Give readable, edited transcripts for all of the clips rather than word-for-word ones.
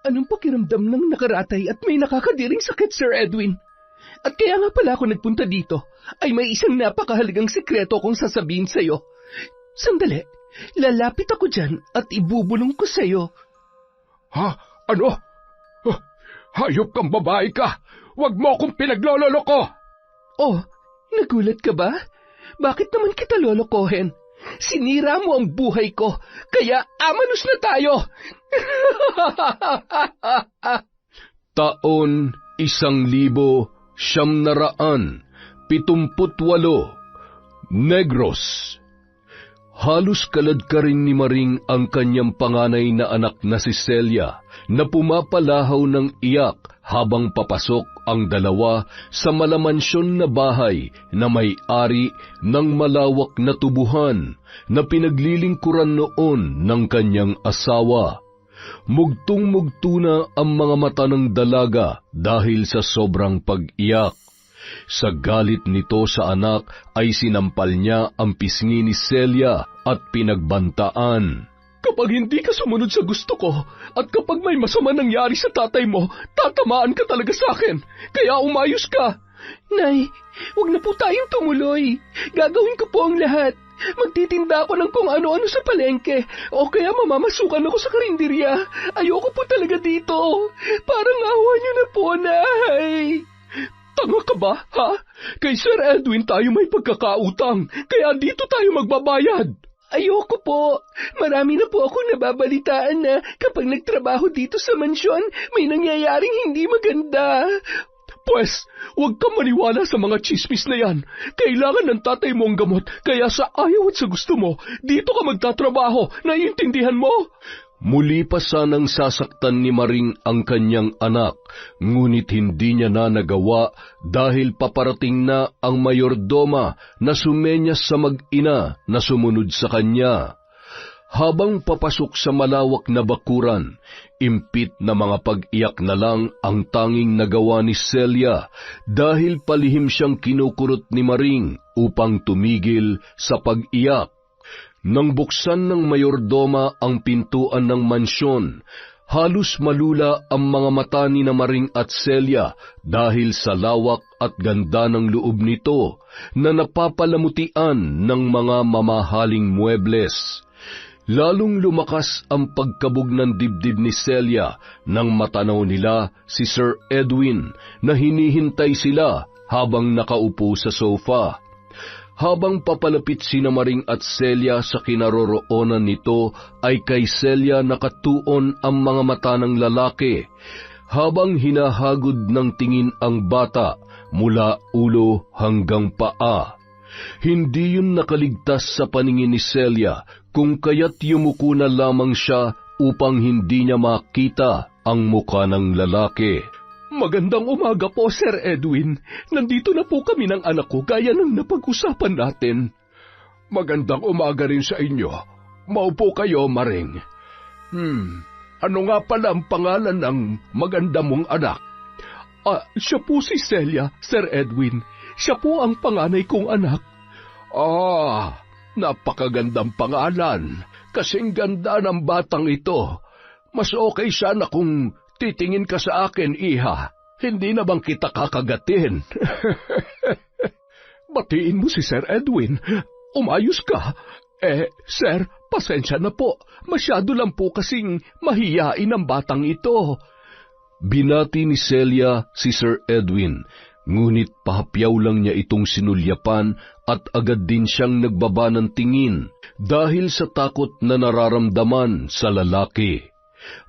Anong pakiramdam ng nakaratay at may nakakadiring sakit, Sir Edwin? At kaya nga pala ako nagpunta dito, ay may isang napakahalagang sikreto kong sasabihin sa'yo. Sandali, lalapit ako dyan at ibubulong ko sa'yo. Ha? Ano? Hayop kang babae ka! Huwag mo akong pinaglololoko! Oh, nagulat ka ba? Bakit naman kita lolokohin? Sinira mo ang buhay ko, kaya amanos na tayo! Taon 1978, Negros. Halos kalad ka rin ni Maring ang kanyang panganay na anak na si Celia, na pumapalahaw ng iyak habang papasok ang dalawa sa malamansyon na bahay na may-ari ng malawak na tubuhan na pinaglilingkuran noon ng kanyang asawa. Mugtong-mugto na ang mga mata ng dalaga dahil sa sobrang pag-iyak. Sa galit nito sa anak ay sinampal niya ang pisngi ni Celia at pinagbantaan. Kapag hindi ka sumunod sa gusto ko, at kapag may masama nangyari sa tatay mo, tatamaan ka talaga sa akin. Kaya umayos ka. Nay, huwag na po tayong tumuloy. Gagawin ko po ang lahat. Magtitinda ako ng kung ano-ano sa palengke, o kaya mamamasukan ako sa karinderya. Ayoko po talaga dito. Parang awa niyo na po, Nay. Tanga ka ba, ha? Kay Sir Edwin tayo may pagkakautang, kaya dito tayo magbabayad. Ayoko po. Marami na po akong nababalitaan na kapag nagtrabaho dito sa mansyon, may nangyayaring hindi maganda. Pwes, huwag kang maniwala sa mga chismis na yan. Kailangan ng tatay mo ang gamot, kaya sa ayaw at sa gusto mo, dito ka magtatrabaho. Naiintindihan mo? Muli pa sanang sasaktan ni Maring ang kanyang anak, ngunit hindi niya na nagawa dahil paparating na ang mayordoma na sumenyas sa mag-ina na sumunod sa kanya. Habang papasok sa malawak na bakuran, impit na mga pag-iyak na lang ang tanging nagawa ni Celia dahil palihim siyang kinukurot ni Maring upang tumigil sa pag-iyak. Nang buksan ng mayordoma ang pintuan ng mansyon, halos malula ang mga mata ni Maring at Celia dahil sa lawak at ganda ng loob nito na napapalamutian ng mga mamahaling muebles. Lalong lumakas ang pagkabog ng dibdib ni Celia nang matanaw nila si Sir Edwin na hinihintay sila habang nakaupo sa sofa. Habang papalapit sina Maring at Celia sa kinaroroonan nito, ay kay Celia nakatuon ang mga mata ng lalaki, habang hinahagod ng tingin ang bata mula ulo hanggang paa. Hindi yun nakaligtas sa paningin ni Celia, kung kaya't yumuko na lamang siya upang hindi niya makita ang mukha ng lalaki. Magandang umaga po, Sir Edwin. Nandito na po kami ng anak ko gaya ng napag-usapan natin. Magandang umaga rin sa inyo. Maupo kayo, Maring. Ano nga pala ang pangalan ng maganda mong anak? Siya po si Celia, Sir Edwin. Siya po ang panganay kong anak. Napakagandang pangalan. Kasing ganda ng batang ito. Mas okay sana kung titingin ka sa akin, iha. Hindi na bang kita kakagatin? Batiin mo si Sir Edwin. Umayos ka. Sir, pasensya na po. Masyado lang po kasing mahiyain ang batang ito. Binati ni Celia si Sir Edwin, ngunit pahapyaw lang niya itong sinulyapan at agad din siyang nagbaba ng tingin dahil sa takot na nararamdaman sa lalaki.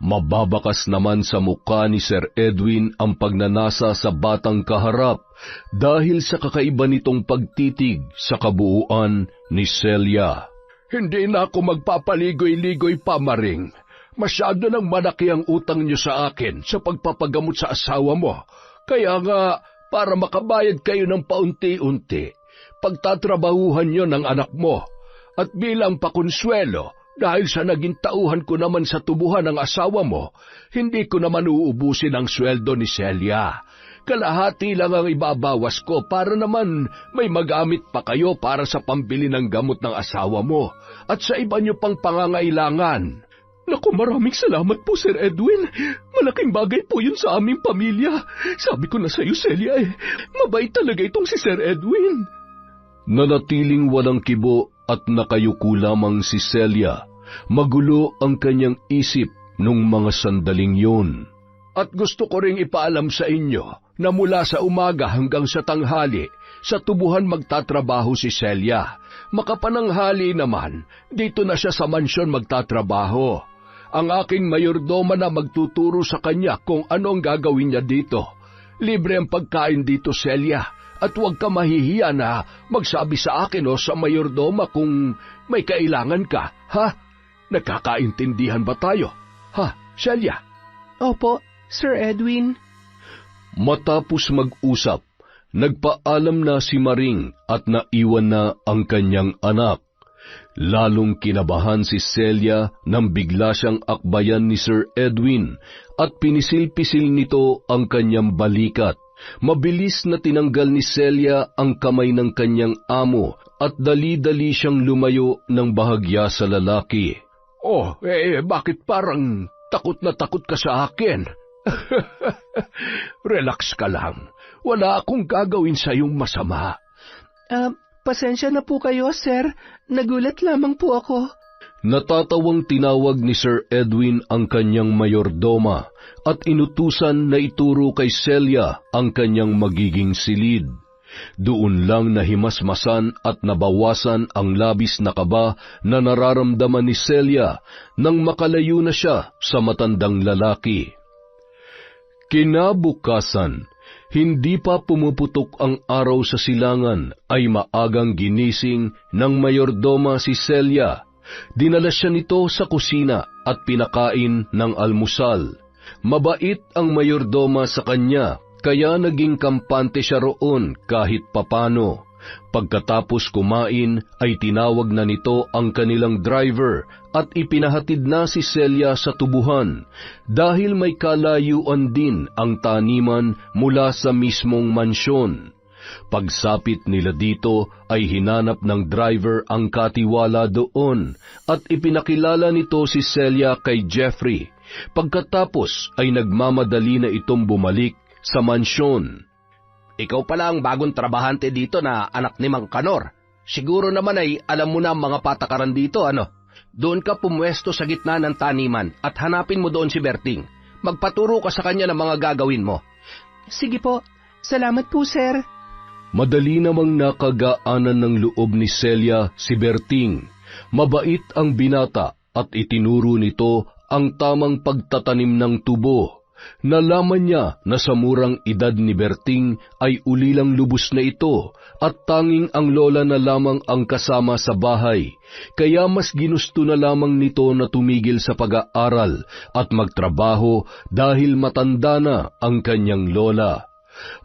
Mababakas naman sa mukha ni Sir Edwin ang pagnanasa sa batang kaharap dahil sa kakaiba nitong pagtitig sa kabuuan ni Celia. Hindi na ako magpapaligoy-ligoy pa, Maring. Masyado nang malaki ang utang niyo sa akin sa pagpapagamot sa asawa mo. Kaya nga, para makabayad kayo ng paunti-unti, pagtatrabahuhan niyo ng anak mo. At bilang pakonsuelo, dahil sa naging tauhan ko naman sa tubuhan ng asawa mo, hindi ko naman uubusin ang sweldo ni Celia. Kalahati lang ang ibabawas ko para naman may magamit pa kayo para sa pambili ng gamot ng asawa mo at sa iba niyo pang pangangailangan. Naku, maraming salamat po, Sir Edwin. Malaking bagay po yun sa aming pamilya. Sabi ko na sa iyo, Celia, mabait talaga itong si Sir Edwin. Nanatiling walang kibo at nakayuko lamang si Celia. Magulo ang kanyang isip nung mga sandaling yun. At gusto ko ring ipaalam sa inyo na mula sa umaga hanggang sa tanghali, sa tubuhan magtatrabaho si Celia. Makapananghali naman, dito na siya sa mansyon magtatrabaho. Ang aking mayordoma na magtuturo sa kanya kung ano ang gagawin niya dito. Libre ang pagkain dito, Celia, at huwag ka mahihiya na magsabi sa akin o sa mayordoma kung may kailangan ka, ha? Nagkakaintindihan ba tayo? Ha, Celia? Opo, Sir Edwin. Matapos mag-usap, nagpaalam na si Maring at naiwan na ang kanyang anak. Lalong kinabahan si Celia nang bigla siyang akbayan ni Sir Edwin at pinisil-pisil nito ang kanyang balikat. Mabilis na tinanggal ni Celia ang kamay ng kanyang amo at dali-dali siyang lumayo ng bahagya sa lalaki. Oh, bakit parang takot na takot ka sa akin? Relax ka lang. Wala akong gagawin sa iyong masama. Pasensya na po kayo, sir. Nagulat lamang po ako. Natatawang tinawag ni Sir Edwin ang kanyang mayordoma at inutusan na ituro kay Celia ang kanyang magiging silid. Doon lang nahimasmasan at nabawasan ang labis na kaba na nararamdaman ni Celia nang makalayo na siya sa matandang lalaki. Kinabukasan, hindi pa pumuputok ang araw sa silangan ay maagang ginising ng mayordoma si Celia. Dinala siya nito sa kusina at pinakain ng almusal. Mabait ang mayordoma sa kanya, kaya naging kampante siya roon kahit papano. Pagkatapos kumain ay tinawag na nito ang kanilang driver at ipinahatid na si Celia sa tubuhan dahil may kalayuan din ang taniman mula sa mismong mansyon. Pagsapit nila dito ay hinanap ng driver ang katiwala doon at ipinakilala nito si Celia kay Jeffrey. Pagkatapos ay nagmamadali na itong bumalik sa mansyon. Ikaw pala ang bagong trabahante dito na anak ni Mang Kanor. Siguro naman ay alam mo na ang mga patakaran dito, ano? Doon ka pumwesto sa gitna ng taniman at hanapin mo doon si Berting. Magpaturo ka sa kanya ng mga gagawin mo. Sige po. Salamat po, sir. Madali namang nakagaanan ng loob ni Celia si Berting. Mabait ang binata at itinuro nito ang tamang pagtatanim ng tubo. Nalaman niya na sa murang edad ni Berting ay ulilang lubos na ito at tanging ang lola na lamang ang kasama sa bahay. Kaya mas ginusto na lamang nito na tumigil sa pag-aaral at magtrabaho dahil matanda na ang kanyang lola.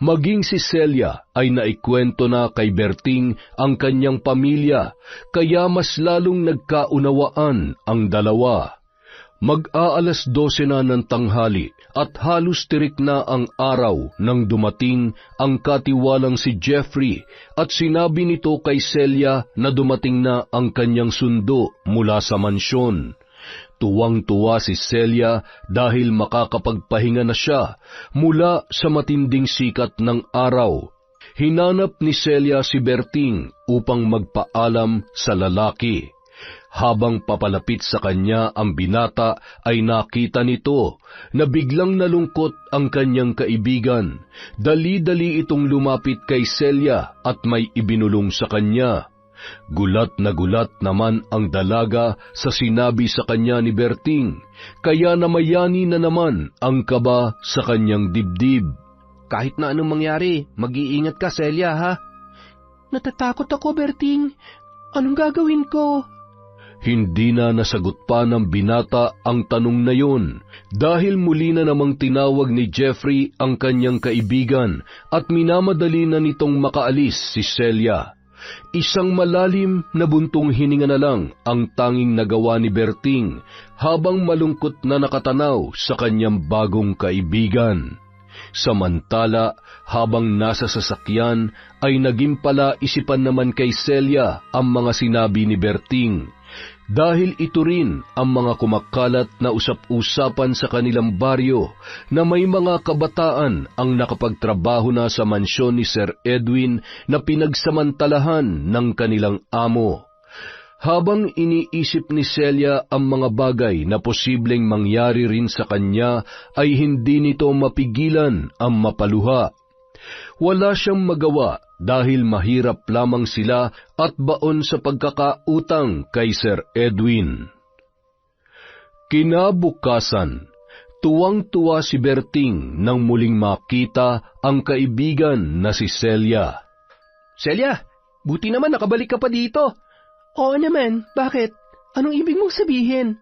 Maging si Celia ay naikwento na kay Berting ang kanyang pamilya, kaya mas lalong nagkaunawaan ang dalawa. Mag-aalas 12 na ng tanghali at halos tirik na ang araw nang dumating ang katiwalang si Jeffrey at sinabi nito kay Celia na dumating na ang kanyang sundo mula sa mansyon. Tuwang-tuwa si Celia dahil makakapagpahinga na siya mula sa matinding sikat ng araw. Hinanap ni Celia si Berting upang magpaalam sa lalaki. Habang papalapit sa kanya ang binata ay nakita nito na biglang nalungkot ang kanyang kaibigan. Dali-dali itong lumapit kay Celia at may ibinulong sa kanya. Gulat naman ang dalaga sa sinabi sa kanya ni Berting, kaya namayani na naman ang kaba sa kanyang dibdib. Kahit na anong mangyari, mag-iingat ka, Celia, ha? Natatakot ako, Berting. Anong gagawin ko? Hindi na nasagot pa ng binata ang tanong na yun dahil muli na namang tinawag ni Jeffrey ang kanyang kaibigan at minamadali na nitong makaalis si Celia. Isang malalim na buntong hininga na lang ang tanging nagawa ni Berting habang malungkot na nakatanaw sa kanyang bagong kaibigan. Samantala, habang nasa sasakyan ay naging pala isipan naman kay Celia ang mga sinabi ni Berting. Dahil ito rin ang mga kumakalat na usap-usapan sa kanilang baryo na may mga kabataan ang nakapagtrabaho na sa mansyon ni Sir Edwin na pinagsamantalahan ng kanilang amo. Habang iniisip ni Celia ang mga bagay na posibleng mangyari rin sa kanya, ay hindi nito mapigilan ang mapaluha. Wala siyang magawa dahil mahirap lamang sila at baon sa pagkakautang kay Sir Edwin. Kinabukasan, tuwang-tuwa si Berting nang muling makita ang kaibigan na si Celia. Celia, buti naman nakabalik ka pa dito. Oo naman, bakit? Anong ibig mong sabihin?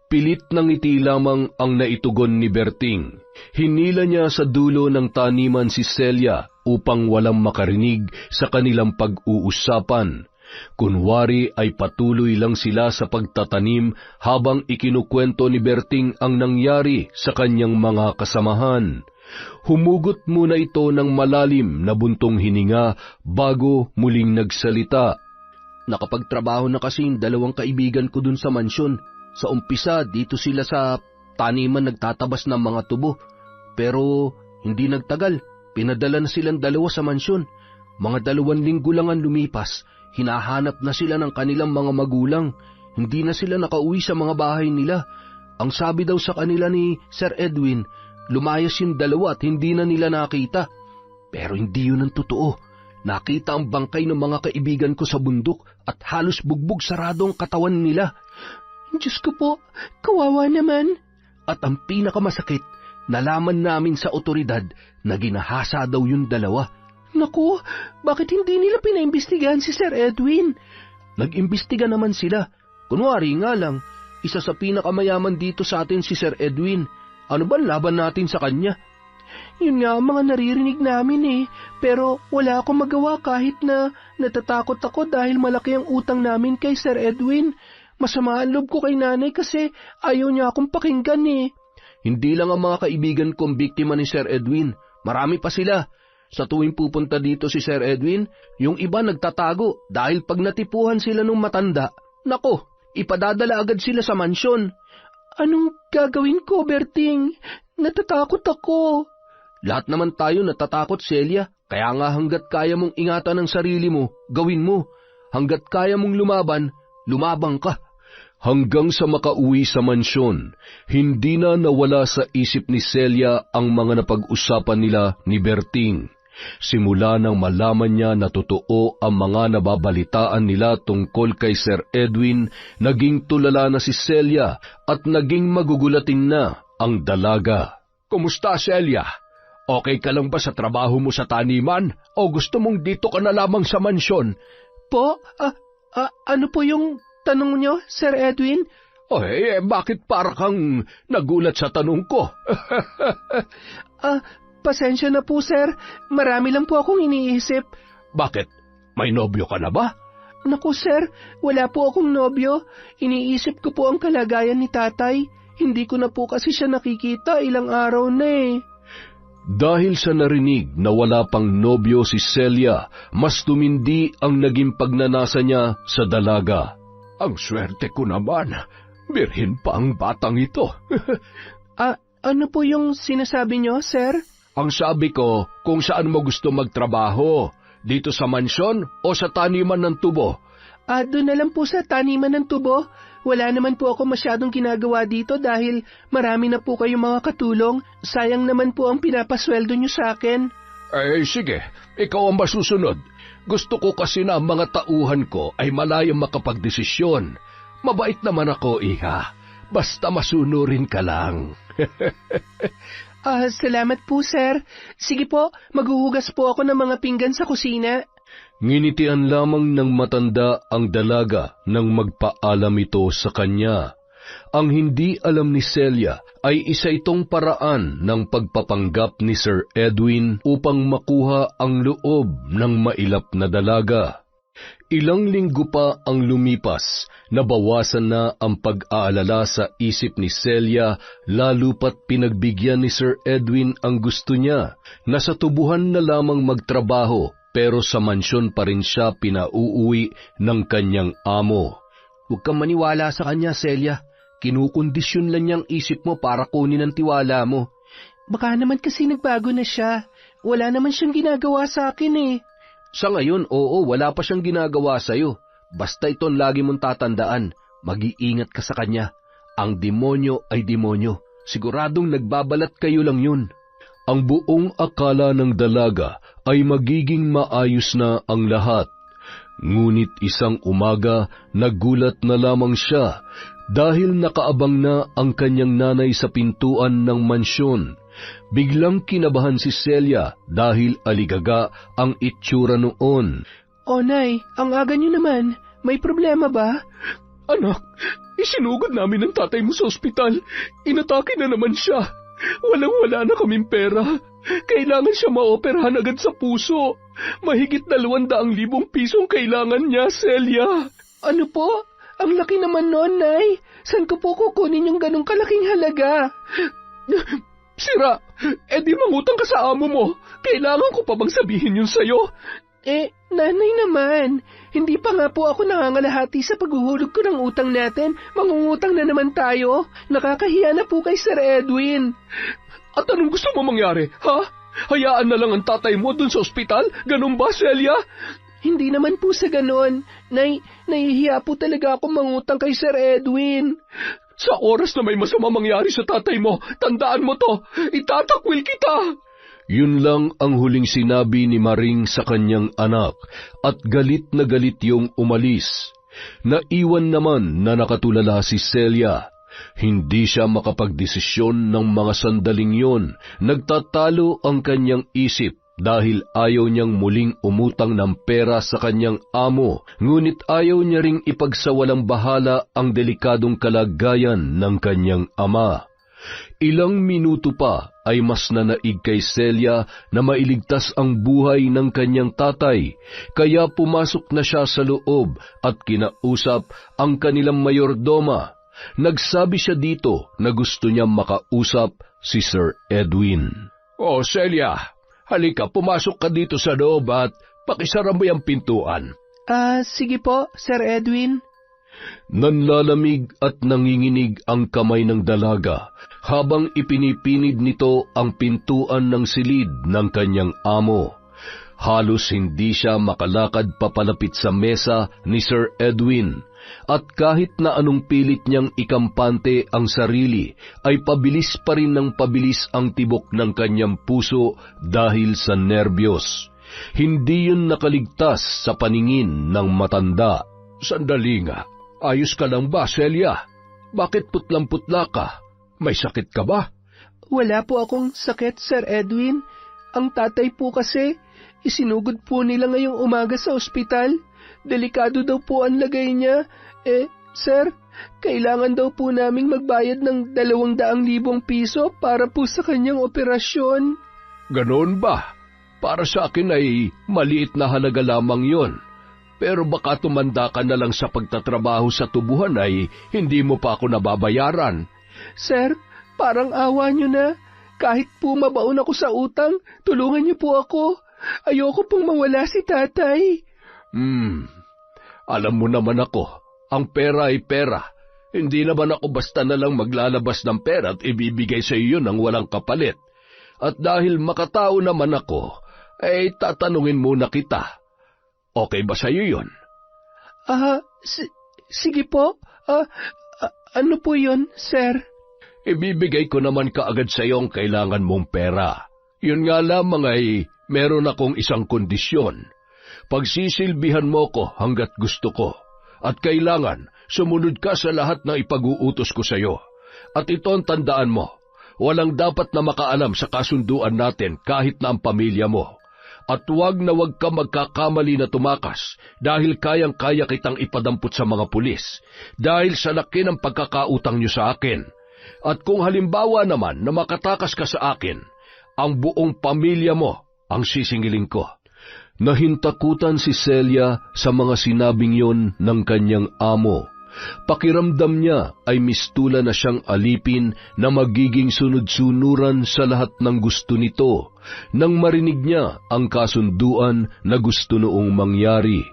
Pilit ng ngiti lamang ang naitugon ni Berting. Hinila niya sa dulo ng taniman si Celia upang walang makarinig sa kanilang pag-uusapan. Kunwari ay patuloy lang sila sa pagtatanim habang ikinukwento ni Berting ang nangyari sa kanyang mga kasamahan. Humugot muna ito ng malalim na buntong hininga bago muling nagsalita. Nakapagtrabaho na kasi yung dalawang kaibigan ko dun sa mansyon. Sa umpisa, dito sila sa taniman nagtatabas ng mga tubo. Pero hindi nagtagal, pinadala na silang dalawa sa mansyon. Mga 2 linggo lang ang lumipas, hinahanap na sila ng kanilang mga magulang. Hindi na sila nakauwi sa mga bahay nila. Ang sabi daw sa kanila ni Sir Edwin, lumayas yung dalawa at hindi na nila nakita. Pero hindi yun ang totoo. Nakita ang bangkay ng mga kaibigan ko sa bundok at halos bugbog sarado ang katawan nila. Diyos ko po, kawawa naman. At ang pinakamasakit, nalaman namin sa otoridad na ginahasa daw yung dalawa. Naku, bakit hindi nila pinaimbestigahan si Sir Edwin? Nag-imbestiga naman sila. Kunwari nga lang, isa sa pinakamayaman dito sa atin si Sir Edwin. Ano ba laban natin sa kanya? Yun nga ang mga naririnig namin pero wala akong magawa kahit na natatakot ako dahil malaki ang utang namin kay Sir Edwin. Masama ang loob ko kay nanay kasi ayaw niya akong pakinggan Hindi lang ang mga kaibigan kong biktima ni Sir Edwin, marami pa sila. Sa tuwing pupunta dito si Sir Edwin, yung iba nagtatago dahil pag natipuhan sila nung matanda, nako, ipadadala agad sila sa mansyon. Anong gagawin ko, Berting? Natatakot ako. Lahat naman tayo natatakot, Celia. Kaya nga hanggat kaya mong ingatan ang sarili mo, gawin mo. Hanggat kaya mong lumaban, lumabang ka. Hanggang sa makauwi sa mansyon, hindi na nawala sa isip ni Celia ang mga napag-usapan nila ni Berting. Simula nang malaman niya na totoo ang mga nababalitaan nila tungkol kay Sir Edwin, naging tulala na si Celia at naging magugulatin na ang dalaga. Kumusta, Celia? Okay ka lang ba sa trabaho mo sa taniman o gusto mong dito ka na lamang sa mansyon? Po? Ano po yung tanong nyo, Sir Edwin? Bakit para kang nagulat sa tanong ko? Pasensya na po, sir. Marami lang po akong iniisip. Bakit? May nobyo ka na ba? Naku, sir, wala po akong nobyo. Iniisip ko po ang kalagayan ni tatay. Hindi ko na po kasi siya nakikita, ilang araw na Dahil sa narinig na wala pang nobyo si Celia, mas tumindi ang naging pagnanasa niya sa dalaga. Ang swerte ko naman, birhin pa ang batang ito. Ano po yung sinasabi nyo, sir? Ang sabi ko, kung saan mo gusto magtrabaho, dito sa mansyon o sa taniman ng tubo? Doon na lang po sa taniman ng tubo. Wala naman po ako masyadong ginagawa dito dahil marami na po kayong mga katulong. Sayang naman po ang pinapasweldo nyo sa akin. Sige, ikaw ang masusunod. Gusto ko kasi na ang mga tauhan ko ay malayang makapagdesisyon. Mabait naman ako, iha. Basta masunurin ka lang. Salamat po, sir. Sige po, maghuhugas po ako ng mga pinggan sa kusina. Nginitian lamang ng matanda ang dalaga nang magpaalam ito sa kanya. Ang hindi alam ni Celia ay isa itong paraan ng pagpapanggap ni Sir Edwin upang makuha ang loob ng mailap na dalaga. Ilang linggo pa ang lumipas, nabawasan na ang pag-aalala sa isip ni Celia, lalo pat pinagbigyan ni Sir Edwin ang gusto niya, na sa tubuhan na lamang magtrabaho, pero sa mansyon pa rin siya pinauuwi ng kanyang amo. Huwag kang maniwala sa kanya, Celia. Kinukondisyon lang niyang isip mo para kunin ang tiwala mo. Baka naman kasi nagbago na siya. Wala naman siyang ginagawa sa akin eh. Sa ngayon, oo, wala pa siyang ginagawa sa'yo. Basta ito ang lagi mong tatandaan. Mag-iingat ka sa kanya. Ang demonyo ay demonyo. Siguradong nagbabalat kayo lang yun. Ang buong akala ng dalaga ay magiging maayos na ang lahat. Ngunit isang umaga, nagulat na lamang siya dahil nakaabang na ang kanyang nanay sa pintuan ng mansyon. Biglang kinabahan si Celia dahil aligaga ang itsura noon. O Nay, ang aga niyo naman. May problema ba? Anak, isinugod namin ng tatay mo sa ospital. Inatake na naman siya. Walang-wala na kaming pera. Kailangan siya maoperahan agad sa puso. Mahigit 200,000 pisong kailangan niya, Celia. Ano po? Ang laki naman noon, Nay. Saan ko po kukunin yung ganong kalaking halaga? Sira, di mangutang ka sa amo mo. Kailangan ko pa bang sabihin yun sa'yo? Nanay naman. Hindi pa nga po ako nangangalahati sa paghuhulog ko ng utang natin. Mangungutang na naman tayo. Nakakahiya na po kay Sir Edwin. At anong gusto mo mangyari, ha? Hayaan na lang ang tatay mo dun sa ospital? Ganun ba, Celia? Hindi naman po sa ganon. Nahihiya po talaga ako mangutang kay Sir Edwin. Sa oras na may masama mangyari sa tatay mo, tandaan mo to, itatakwil kita. Yun lang ang huling sinabi ni Maring sa kanyang anak at galit na galit yung umalis. Naiwan naman na nakatulala si Celia. Hindi siya makapagdesisyon ng mga sandaling yon. Nagtatalo ang kanyang isip dahil ayaw niyang muling umutang ng pera sa kanyang amo, ngunit ayaw niya ring ipagsawalang bahala ang delikadong kalagayan ng kanyang ama. Ilang minuto pa ay mas nanaig kay Celia na mailigtas ang buhay ng kanyang tatay, kaya pumasok na siya sa loob at kinausap ang kanilang mayordoma. Nagsabi siya dito na gusto niya makausap si Sir Edwin. Oh, Celia, halika, pumasok ka dito sa loob at pakisara mo yung pintuan. Sige po, Sir Edwin. Nanlalamig at nanginginig ang kamay ng dalaga habang ipinipinid nito ang pintuan ng silid ng kanyang amo. Halos hindi siya makalakad papalapit sa mesa ni Sir Edwin, at kahit na anong pilit niyang ikampante ang sarili, ay pabilis pa rin ng pabilis ang tibok ng kanyang puso dahil sa nerbiyos. Hindi yun nakaligtas sa paningin ng matanda. Sandali nga. Ayos ka lang ba, Celia? Bakit putlang-putla ka? May sakit ka ba? Wala po akong sakit, Sir Edwin. Ang tatay po kasi, isinugod po nila ngayong umaga sa ospital. Delikado daw po ang lagay niya. Sir, kailangan daw po naming magbayad ng 200,000 piso para po sa kanyang operasyon. Ganoon ba? Para sa akin ay maliit na halaga lamang yon. Pero baka tumanda ka na lang sa pagtatrabaho sa tubuhan ay hindi mo pa ako nababayaran. Sir, parang awa niyo na. Kahit po mabaon ako sa utang, tulungan niyo po ako. Ayoko pong mawala si tatay. Alam mo naman ako, ang pera ay pera. Hindi naman ako basta na lang maglalabas ng pera at ibibigay sa iyo ng walang kapalit. At dahil makatao naman ako, ay tatanungin muna kita. Okay ba sa'yo yun? Sige po. Ano po yun, sir? Ibibigay ko naman kaagad sa'yo ang kailangan mong pera. Yun nga lamang ay meron akong isang kondisyon. Pagsisilbihan mo ko hanggat gusto ko. At kailangan sumunod ka sa lahat ng ipag-uutos ko sa'yo. At ito ang tandaan mo, walang dapat na makaalam sa kasunduan natin kahit na ang pamilya mo. At wag ka magkakamali na tumakas dahil kayang-kaya kitang ipadampot sa mga pulis dahil sa laki ng pagkakautang niyo sa akin. At kung halimbawa naman na makatakas ka sa akin, ang buong pamilya mo ang sisingilin ko. Nahintakutan si Celia sa mga sinabing yon ng kanyang amo. Pakiramdam niya ay mistula na siyang alipin na magiging sunod-sunuran sa lahat ng gusto nito nang marinig niya ang kasunduan na gusto noong mangyari.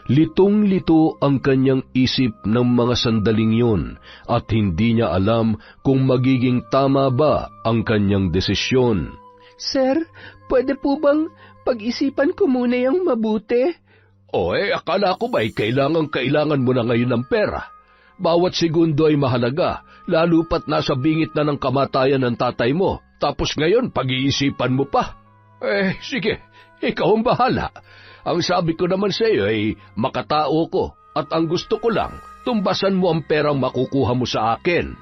Litong-lito ang kanyang isip ng mga sandaling yun at hindi niya alam kung magiging tama ba ang kanyang desisyon. Sir, pwede po bang pag-isipan ko muna yung mabuti? Akala ko ba'y kailangan mo na ngayon ng pera? Bawat segundo ay mahalaga, lalo pat nasa bingit na ng kamatayan ng tatay mo, tapos ngayon pag-iisipan mo pa. Sige, ikaw ang bahala. Ang sabi ko naman sa iyo ay makatao ko at ang gusto ko lang, tumbasan mo ang perang makukuha mo sa akin.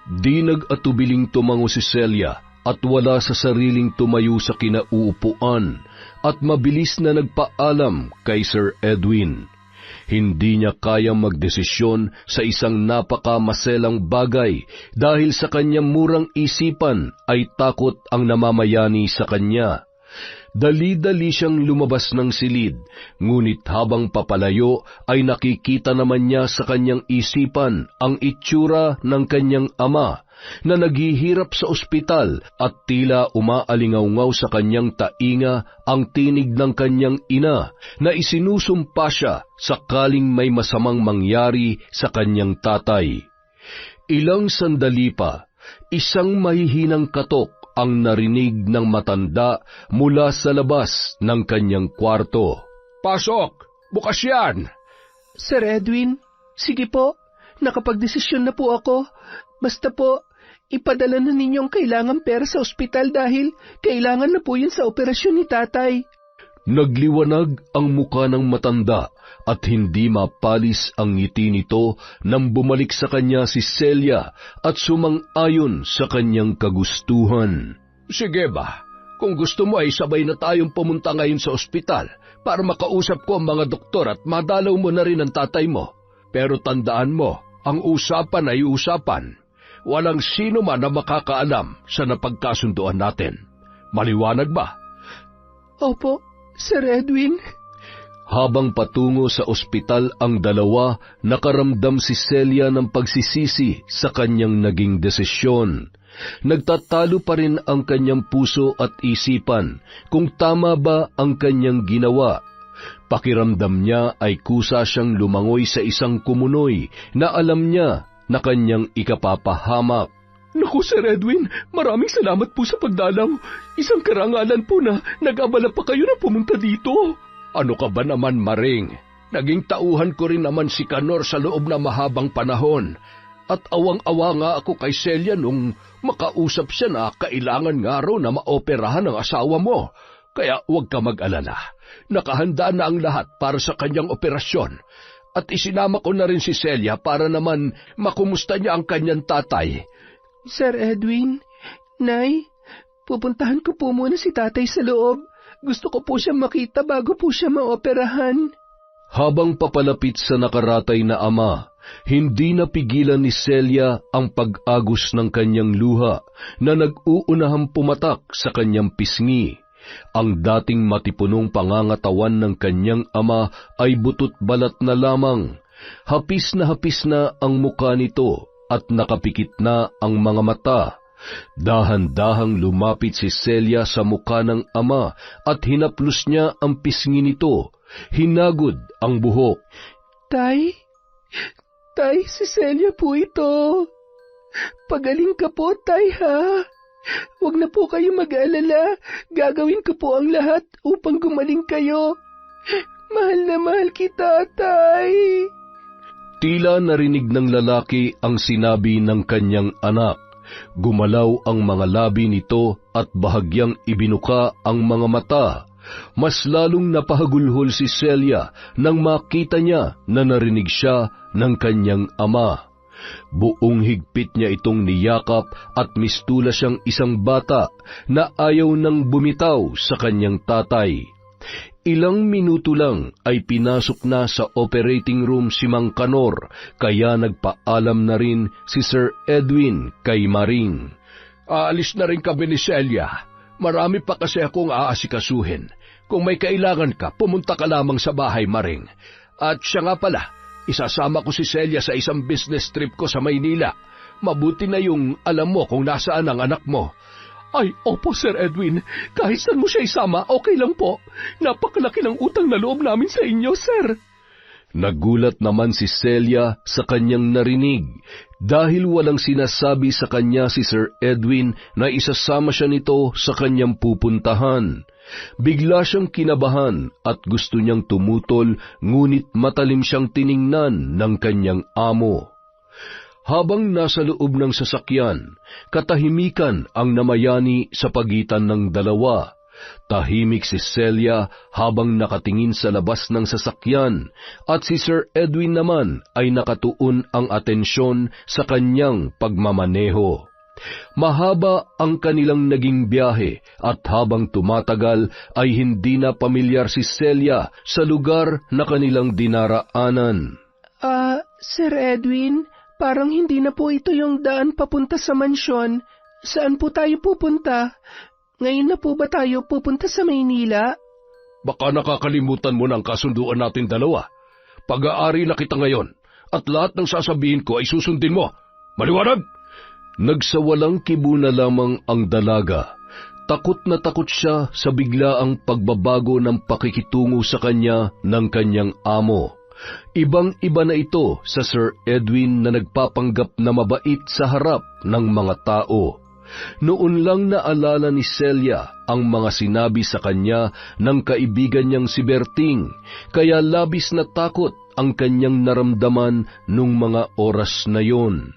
Di nag-atubiling tumango si Celia at wala sa sariling tumayo sa kinauupuan at mabilis na nagpaalam kay Sir Edwin. Hindi niya kayang magdesisyon sa isang napakamaselang bagay dahil sa kanyang murang isipan ay takot ang namamayani sa kanya. Dali-dali siyang lumabas ng silid, ngunit habang papalayo ay nakikita naman niya sa kanyang isipan ang itsura ng kanyang ama na naghihirap sa ospital at tila umaalingaw-ngaw sa kanyang tainga ang tinig ng kanyang ina na isinusumpa siya sakaling may masamang mangyari sa kanyang tatay. Ilang sandali pa, isang mahihinang katok ang narinig ng matanda mula sa labas ng kanyang kwarto. Pasok! Bukas yan! Sir Edwin, sige po, nakapagdesisyon na po ako. Basta po, ipadala na ninyo ang kailangang pera sa ospital dahil kailangan na po yun sa operasyon ni tatay. Nagliwanag ang muka ng matanda at hindi mapalis ang ngiti nito nang bumalik sa kanya si Celia at sumang-ayon sa kanyang kagustuhan. Sige ba, kung gusto mo ay sabay na tayong pumunta ngayon sa ospital para makausap ko ang mga doktor at madalaw mo na rin ang tatay mo. Pero tandaan mo, ang usapan ay usapan. Walang sino man na makakaalam sa napagkasunduan natin. Maliwanag ba? Opo, Sir Edwin. Habang patungo sa ospital ang dalawa, nakaramdam si Celia ng pagsisisi sa kanyang naging desisyon. Nagtatalo pa rin ang kanyang puso at isipan kung tama ba ang kanyang ginawa. Pakiramdam niya ay kusa siyang lumangoy sa isang kumunoy na alam niya na kanyang ikapapahamak. Naku, Sir Edwin, maraming salamat po sa pagdalaw. Isang karangalan po na nag-abala pa kayo na pumunta dito. Ano ka ba naman, Maring? Naging tauhan ko rin naman si Kanor sa loob na mahabang panahon. At awang-awa nga ako kay Celia nung makausap siya na kailangan nga raw na maoperahan ang asawa mo. Kaya huwag ka mag-alala. Nakahanda na ang lahat para sa kanyang operasyon. At isinama ko na rin si Celia para naman makumusta niya ang kanyang tatay. Sir Edwin, Nay, pupuntahan ko po muna si tatay sa loob. Gusto ko po siya makita bago po siya maoperahan. Habang papalapit sa nakaratay na ama, hindi napigilan ni Celia ang pag-agos ng kanyang luha na nag-uunahang pumatak sa kanyang pisngi. Ang dating matipunong pangangatawan ng kanyang ama ay butot balat na lamang. Hapis na ang mukha nito at nakapikit na ang mga mata. Dahan-dahang lumapit si Celia sa mukha ng ama at hinaplos niya ang pisngi nito. Hinagod ang buhok. Tay, si Celia po ito. Pagaling ka po, Tay, ha? Huwag na po kayo mag-alala. Gagawin ko po ang lahat upang gumaling kayo. Mahal na mahal kita, Tay. Tila narinig ng lalaki ang sinabi ng kanyang anak. Gumalaw ang mga labi nito at bahagyang ibinuka ang mga mata. Mas lalong napahagulhol si Celia nang makita niya na narinig siya ng kanyang ama. Buong higpit niya itong niyakap at mistula siyang isang bata na ayaw nang bumitaw sa kanyang tatay. Ilang minuto lang ay pinasok na sa operating room si Mang Kanor, kaya nagpaalam na rin si Sir Edwin kay Maring. Aalis na rin kami ni Celia. Marami pa kasi akong aasikasuhin. Kung may kailangan ka, pumunta ka lamang sa bahay, Maring. At siya nga pala, isasama ko si Celia sa isang business trip ko sa Maynila. Mabuti na yung alam mo kung nasaan ang anak mo. Ay, opo, Sir Edwin. Kahit saan mo siya isama, okay lang po. Napakalaki ng utang na loob namin sa inyo, Sir. Nagulat naman si Celia sa kanyang narinig dahil walang sinasabi sa kanya si Sir Edwin na isasama siya nito sa kanyang pupuntahan. Bigla siyang kinabahan at gusto niyang tumutol, ngunit matalim siyang tiningnan ng kanyang amo. Habang nasa loob ng sasakyan, katahimikan ang namayani sa pagitan ng dalawa. Tahimik si Celia habang nakatingin sa labas ng sasakyan at si Sir Edwin naman ay nakatuon ang atensyon sa kanyang pagmamaneho. Mahaba ang kanilang naging biyahe at habang tumatagal ay hindi na pamilyar si Celia sa lugar na kanilang dinaraanan. Sir Edwin, parang hindi na po ito yung daan papunta sa mansyon. Saan po tayo pupunta? Ngayon na po ba tayo pupunta sa Maynila? Baka nakakalimutan mo ng kasunduan natin dalawa. Pag-aari na kita ngayon, at lahat ng sasabihin ko ay susundin mo. Maliwanag? Nagsawalang kibo na lamang ang dalaga. Takot na takot siya sa biglaang pagbabago ng pakikitungo sa kanya ng kanyang amo. Ibang-iba na ito sa Sir Edwin na nagpapanggap na mabait sa harap ng mga tao. Noon lang naalala ni Celia ang mga sinabi sa kanya ng kaibigan niyang si Berting, kaya labis na takot ang kanyang naramdaman nung mga oras na yon.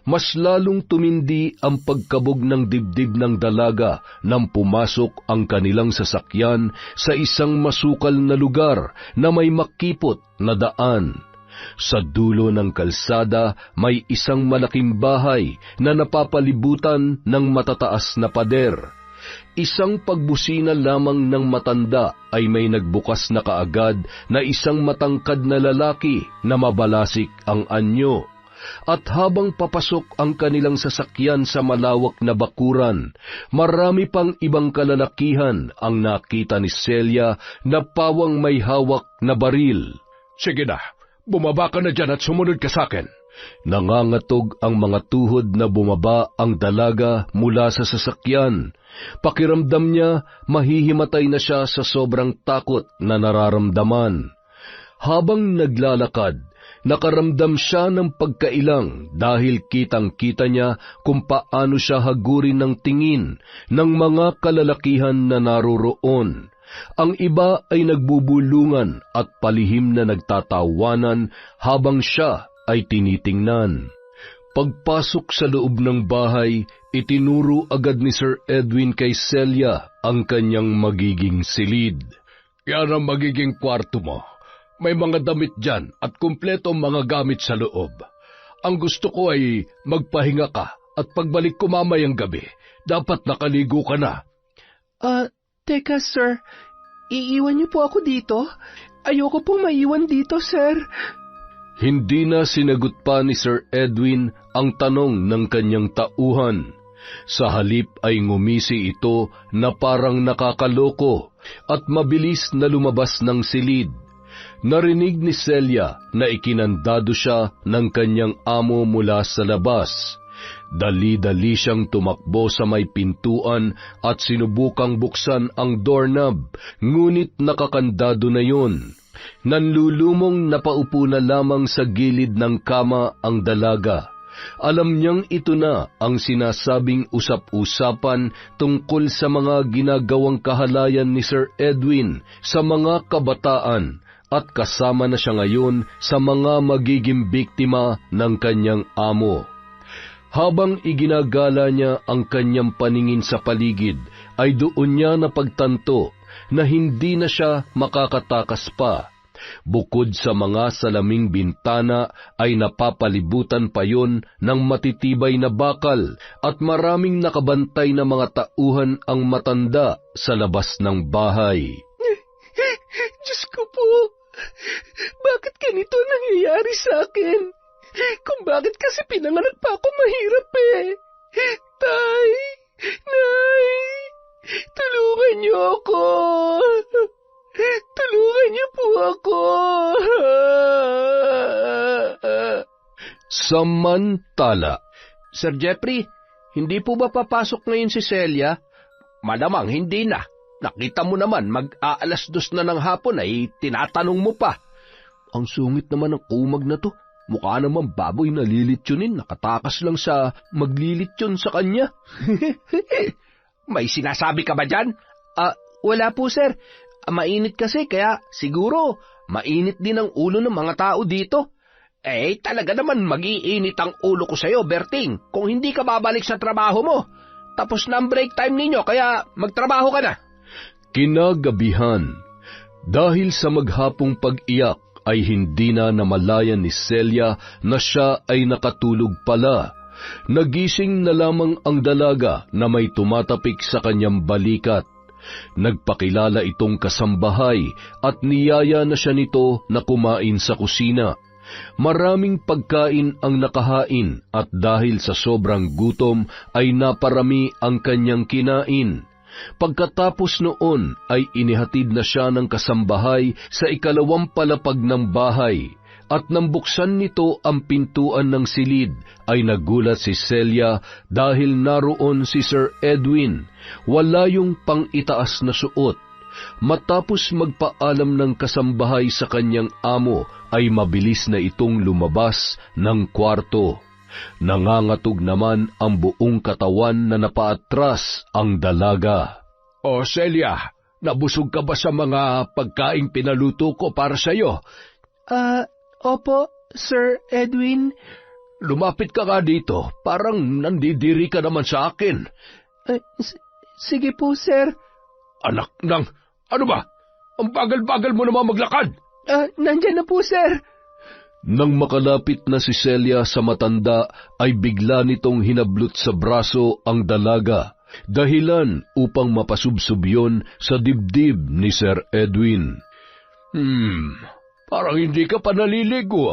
Mas lalong tumindi ang pagkabog ng dibdib ng dalaga nang pumasok ang kanilang sasakyan sa isang masukal na lugar na may makipot na daan. Sa dulo ng kalsada may isang malaking bahay na napapalibutan ng matataas na pader. Isang pagbusina lamang ng matanda ay may nagbukas na kaagad na isang matangkad na lalaki na mabalasik ang anyo. At habang papasok ang kanilang sasakyan sa malawak na bakuran, marami pang ibang kalalakihan ang nakita ni Celia na pawang may hawak na baril. Sige na, bumaba ka na dyan at sumunod ka sa akin. Nangangatog ang mga tuhod na bumaba ang dalaga mula sa sasakyan. Pakiramdam niya, mahihimatay na siya sa sobrang takot na nararamdaman. Habang naglalakad, nakaramdam siya ng pagkailang dahil kitang-kita niya kung paano siya hagurin ng tingin ng mga kalalakihan na naroroon. Ang iba ay nagbubulungan at palihim na nagtatawanan habang siya ay tinitingnan. Pagpasok sa loob ng bahay, itinuro agad ni Sir Edwin kay Celia ang kanyang magiging silid. Yan ang magiging kwarto mo. May mga damit dyan at kumpleto mga gamit sa loob. Ang gusto ko ay magpahinga ka at pagbalik ko mamayang gabi, dapat nakaligo ka na. Teka sir, iiwan niyo po ako dito? Ayoko pong maiwan dito, sir. Hindi na sinagot pa ni Sir Edwin ang tanong ng kanyang tauhan. Sa halip ay ngumisi ito na parang nakakaloko at mabilis na lumabas ng silid. Narinig ni Celia na ikinandado siya ng kanyang amo mula sa labas. Dali-dali siyang tumakbo sa may pintuan at sinubukang buksan ang doorknob, ngunit nakakandado na yun. Nanlulumong napaupo na lamang sa gilid ng kama ang dalaga. Alam niyang ito na ang sinasabing usap-usapan tungkol sa mga ginagawang kahalayan ni Sir Edwin sa mga kabataan, at kasama na siya ngayon sa mga magiging biktima ng kanyang amo. Habang iginagala niya ang kanyang paningin sa paligid, ay doon niya napagtanto na hindi na siya makakatakas pa. Bukod sa mga salaming bintana ay napapalibutan pa yon ng matitibay na bakal at maraming nakabantay na mga tauhan ang matanda sa labas ng bahay. Diyos ko po, bakit ganito nangyayari sa akin? Kung bakit kasi pinanganak pa ako mahirap eh. Tay, Nay, tulungan niyo ako. Tulungan niyo po ako. Samantala, Sir Jeffrey, hindi po ba papasok ngayon si Celia? Malamang hindi na. Nakita mo naman, mag-aalas 2 na ng hapon ay tinatanong mo pa. Ang sungit naman ng kumag na to. Mukha naman baboy na lilitsunin, nakatakas lang sa maglilitsyon sa kanya. May sinasabi ka ba dyan? Wala po, sir. Mainit kasi, kaya siguro mainit din ang ulo ng mga tao dito. Talaga naman mag-iinit ang ulo ko sa'yo, Berting, kung hindi ka babalik sa trabaho mo. Tapos na ang break time ninyo, kaya magtrabaho ka na. Kinagabihan, dahil sa maghapong pag-iyak, ay hindi na namalayan ni Celia na siya ay nakatulog pala. Nagising na lamang ang dalaga na may tumatapik sa kanyang balikat. Nagpakilala itong kasambahay at niyaya na siya nito na kumain sa kusina. Maraming pagkain ang nakahain at dahil sa sobrang gutom ay naparami ang kanyang kinain. Pagkatapos noon ay inihatid na siya ng kasambahay sa ikalawang palapag ng bahay, at nang buksan nito ang pintuan ng silid ay nagulat si Celia dahil naroon si Sir Edwin, wala yung pang-itaas na suot. Matapos magpaalam ng kasambahay sa kanyang amo ay mabilis na itong lumabas ng kwarto. Nangangatog naman ang buong katawan na napaatras ang dalaga. O Celia, nabusog ka ba sa mga pagkaing pinaluto ko para sa'yo? Opo, Sir Edwin. Lumapit ka nga dito, parang nandidiri ka naman sa akin. Sige po, sir. Anak ng, ano ba? Ang bagal-bagal mo naman maglakad. Nandyan na po, sir. Nang makalapit na si Celia sa matanda, ay bigla nitong hinablot sa braso ang dalaga, dahilan upang mapasubsob yun sa dibdib ni Sir Edwin. Parang hindi ka pa naliligo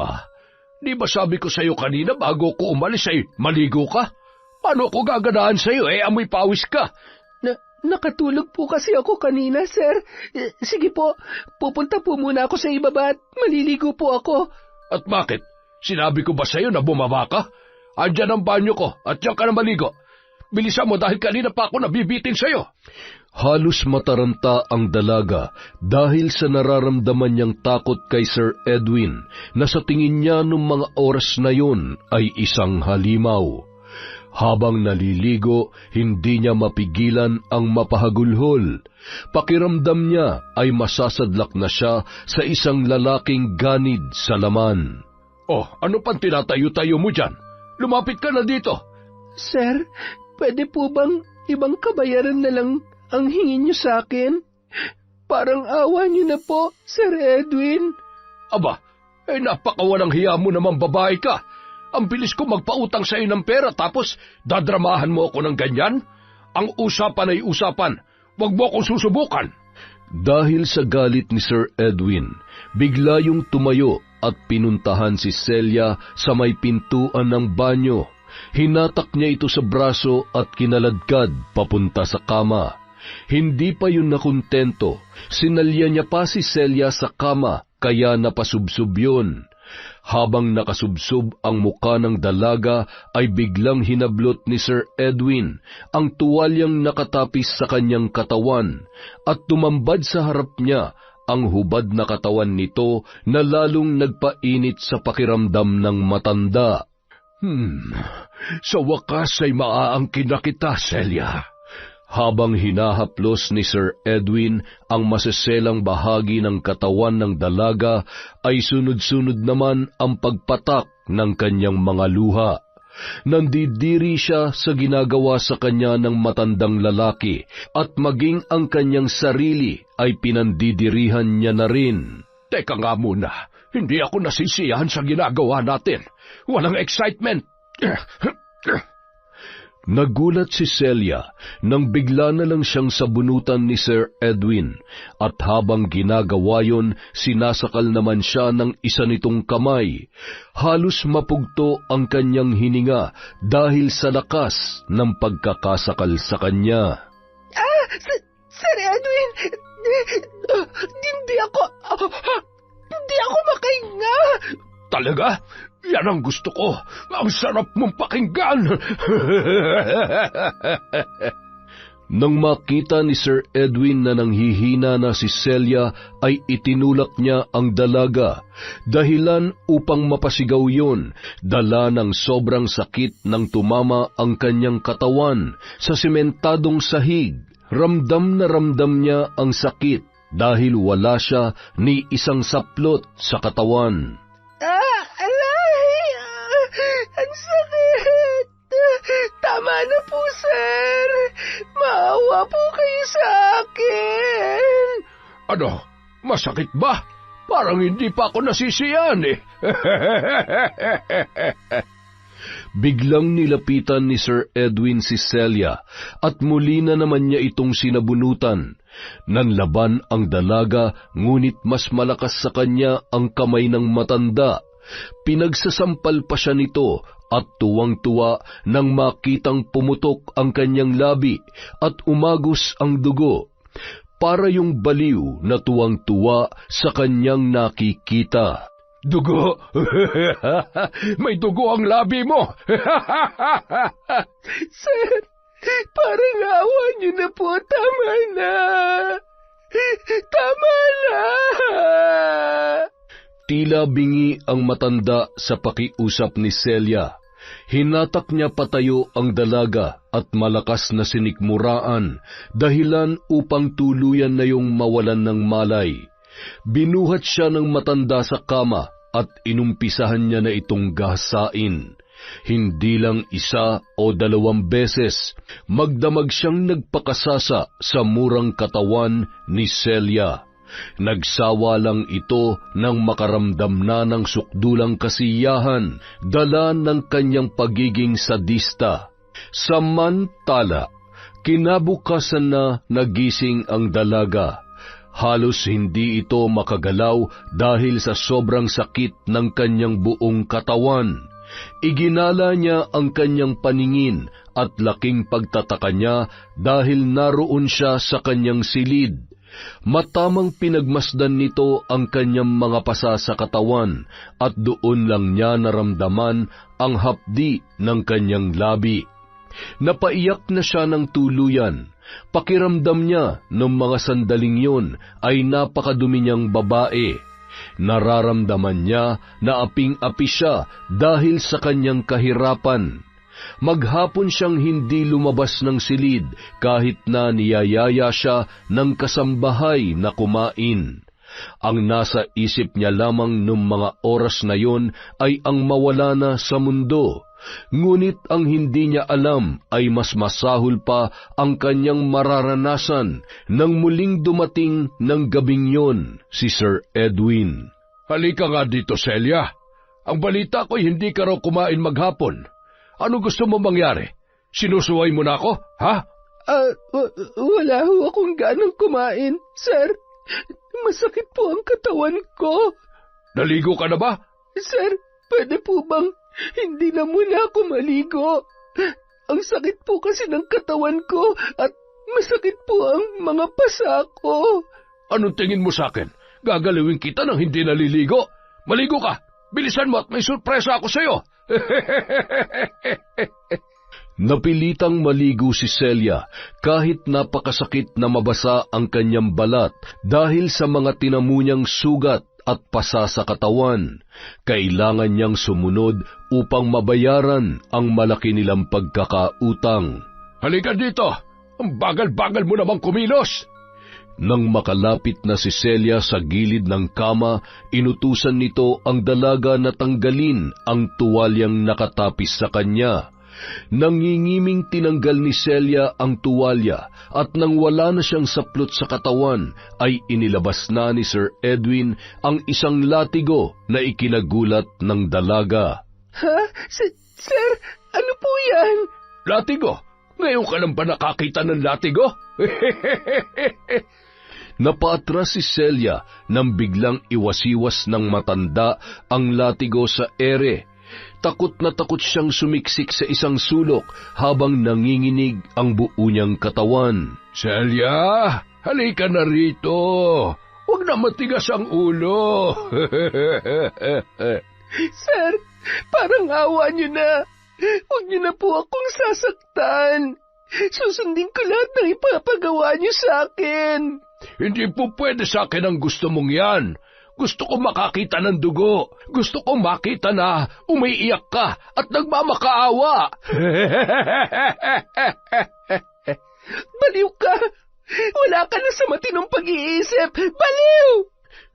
Di ba sabi ko sa'yo kanina bago ko umalis ay maligo ka? Paano ko gaganahan sa'yo amoy pawis ka? Nakatulog po kasi ako kanina, sir. Sige po, pupunta po muna ako sa ibaba at maliligo po ako. At bakit? Sinabi ko ba sa'yo na bumaba ka? Andyan ang banyo ko at diyan ka na maligo. Bilisan mo dahil kanina pa ako nabibitin sa'yo. Halos mataranta ang dalaga dahil sa nararamdaman niyang takot kay Sir Edwin na sa tingin niya nung mga oras na yun ay isang halimaw. Habang naliligo, hindi niya mapigilan ang mapahagulhol. Pakiramdam niya ay masasadlak na siya sa isang lalaking ganid sa laman. Ano pang tinatayo-tayo mo dyan? Lumapit ka na dito. Sir, pwede po bang ibang kabayaran na lang ang hingin niyo sa akin? Parang awa niyo na po, Sir Edwin. Aba, napakawalang hiya mo naman babae ka. Ang bilis ko magpautang sa iyo ng pera tapos dadramahan mo ako ng ganyan? Ang usapan ay usapan. Huwag mo akong susubukan. Dahil sa galit ni Sir Edwin, bigla yung tumayo at pinuntahan si Celia sa may pintuan ng banyo. Hinatak niya ito sa braso at kinaladkad papunta sa kama. Hindi pa yun nakontento. Sinalya niya pa si Celia sa kama kaya napasubsob yun. Habang nakasubsob ang muka ng dalaga ay biglang hinablot ni Sir Edwin ang tuwalyang nakatapis sa kanyang katawan at tumambad sa harap niya ang hubad na katawan nito na lalong nagpainit sa pakiramdam ng matanda. Sa wakas ay maaangkin na kita, Celia. Habang hinahaplos ni Sir Edwin ang maseselang bahagi ng katawan ng dalaga, ay sunod-sunod naman ang pagpatak ng kanyang mga luha. Nandidiri siya sa ginagawa sa kanya ng matandang lalaki, at maging ang kanyang sarili ay pinandidirihan niya na rin. Teka nga muna, hindi ako nasisiyahan sa ginagawa natin. Walang excitement. Nagulat si Celia nang bigla na lang siyang sabunutan ni Sir Edwin, at habang ginagawa yon, sinasakal naman siya ng isa nitong kamay. Halos mapugto ang kanyang hininga dahil sa lakas ng pagkakasakal sa kanya. Sir Edwin! Hindi ako makahinga! Talaga? Yan ang gusto ko. Ang sarap mong pakinggan. Nang makita ni Sir Edwin na nanghihina na si Celia, ay itinulak niya ang dalaga, dahilan upang mapasigaw yun, dala ng sobrang sakit nang tumama ang kanyang katawan sa sementadong sahig. Ramdam na ramdam niya ang sakit dahil wala siya ni isang saplot sa katawan. Ang sakit! Tama na po, sir. Maawa po kayo sa akin. Ano? Masakit ba? Parang hindi pa ako nasisiyan eh. Biglang nilapitan ni Sir Edwin si Celia at muli na naman niya itong sinabunutan. Nanlaban ang dalaga, ngunit mas malakas sa kanya ang kamay ng matanda. Pinagsasampal pa siya nito at tuwang-tuwa nang makitang pumutok ang kanyang labi at umagos ang dugo. Para yung baliw na tuwang-tuwa sa kanyang nakikita. Dugo? May dugo ang labi mo. Sir, parang awa niyo na po. Tama na. Tama na. Tila bingi ang matanda sa pakiusap ni Celia. Hinatak niya patayo ang dalaga at malakas na sinikmuraan, dahilan upang tuluyan na yung mawalan ng malay. Binuhat siya ng matanda sa kama at inumpisahan niya na itong gahasain. Hindi lang isa o 2 beses, magdamag siyang nagpakasasa sa murang katawan ni Celia. Nagsawa lang ito nang makaramdam na ng sukdulang kasiyahan, dala ng kanyang pagiging sadista. Samantala, kinabukasan na nagising ang dalaga. Halos hindi ito makagalaw dahil sa sobrang sakit ng kanyang buong katawan. Iginala niya ang kanyang paningin at laking pagtataka niya dahil naroon siya sa kanyang silid. Matamang pinagmasdan nito ang kanyang mga pasa sa katawan at doon lang niya naramdaman ang hapdi ng kanyang labi. Napaiyak na siya ng tuluyan. Pakiramdam niya noong mga sandaling yun ay napakadumi niyang babae. Nararamdaman niya na aping-api siya dahil sa kanyang kahirapan. Maghapon siyang hindi lumabas ng silid kahit na niyayaya siya ng kasambahay na kumain. Ang nasa isip niya lamang nung mga oras na yon ay ang mawala na sa mundo. Ngunit ang hindi niya alam ay mas masahol pa ang kanyang mararanasan nang muling dumating ng gabing yon si Sir Edwin. Halika nga dito, Celia. Ang balita ko'y hindi ka raw kumain maghapon. Ano gusto mo mangyari? Sinusuway mo na ako, ha? Wala ho akong ganang kumain, sir. Masakit po ang katawan ko. Naligo ka na ba? Sir, pwede po bang hindi na muna ako maligo? Ang sakit po kasi ng katawan ko at masakit po ang mga pasa ko. Anong tingin mo sa akin? Gagalawin kita nang hindi naliligo? Maligo ka! Bilisan mo at may surpresa ako sa'yo! Napilitang maligo si Celia kahit napakasakit na mabasa ang kanyang balat dahil sa mga tinamu niyang sugat at pasa sa katawan. Kailangan niyang sumunod upang mabayaran ang malaki nilang pagkakautang. Halika dito! Ang bagal-bagal mo namang kumilos! Nang makalapit na si Celia sa gilid ng kama, inutusan nito ang dalaga na tanggalin ang tuwalyang nakatapis sa kanya. Nangingiming tinanggal ni Celia ang tuwalya at nang wala na siyang saplot sa katawan, ay inilabas na ni Sir Edwin ang isang latigo na ikinagulat ng dalaga. Ha? Sir, ano po yan? Latigo? Ngayon ka lang ba nakakita ng latigo? Napaatras si Celia nang biglang iwasiwas ng matanda ang latigo sa ere. Takot na takot siyang sumiksik sa isang sulok habang nanginginig ang buo niyang katawan. Celia, halika na rito. Huwag na matigas ang ulo. Sir, parang awa niyo na. Huwag niyo na po akong sasaktan. Susundin ko lahat ng ipapagawa niyo sa akin. Hindi po pwede sa akin ang gusto mong yan. Gusto ko makakita ng dugo. Gusto ko makita na umiiyak ka at nagmamakaawa. Baliw ka! Wala ka na sa matinong pag-iisip! Baliw!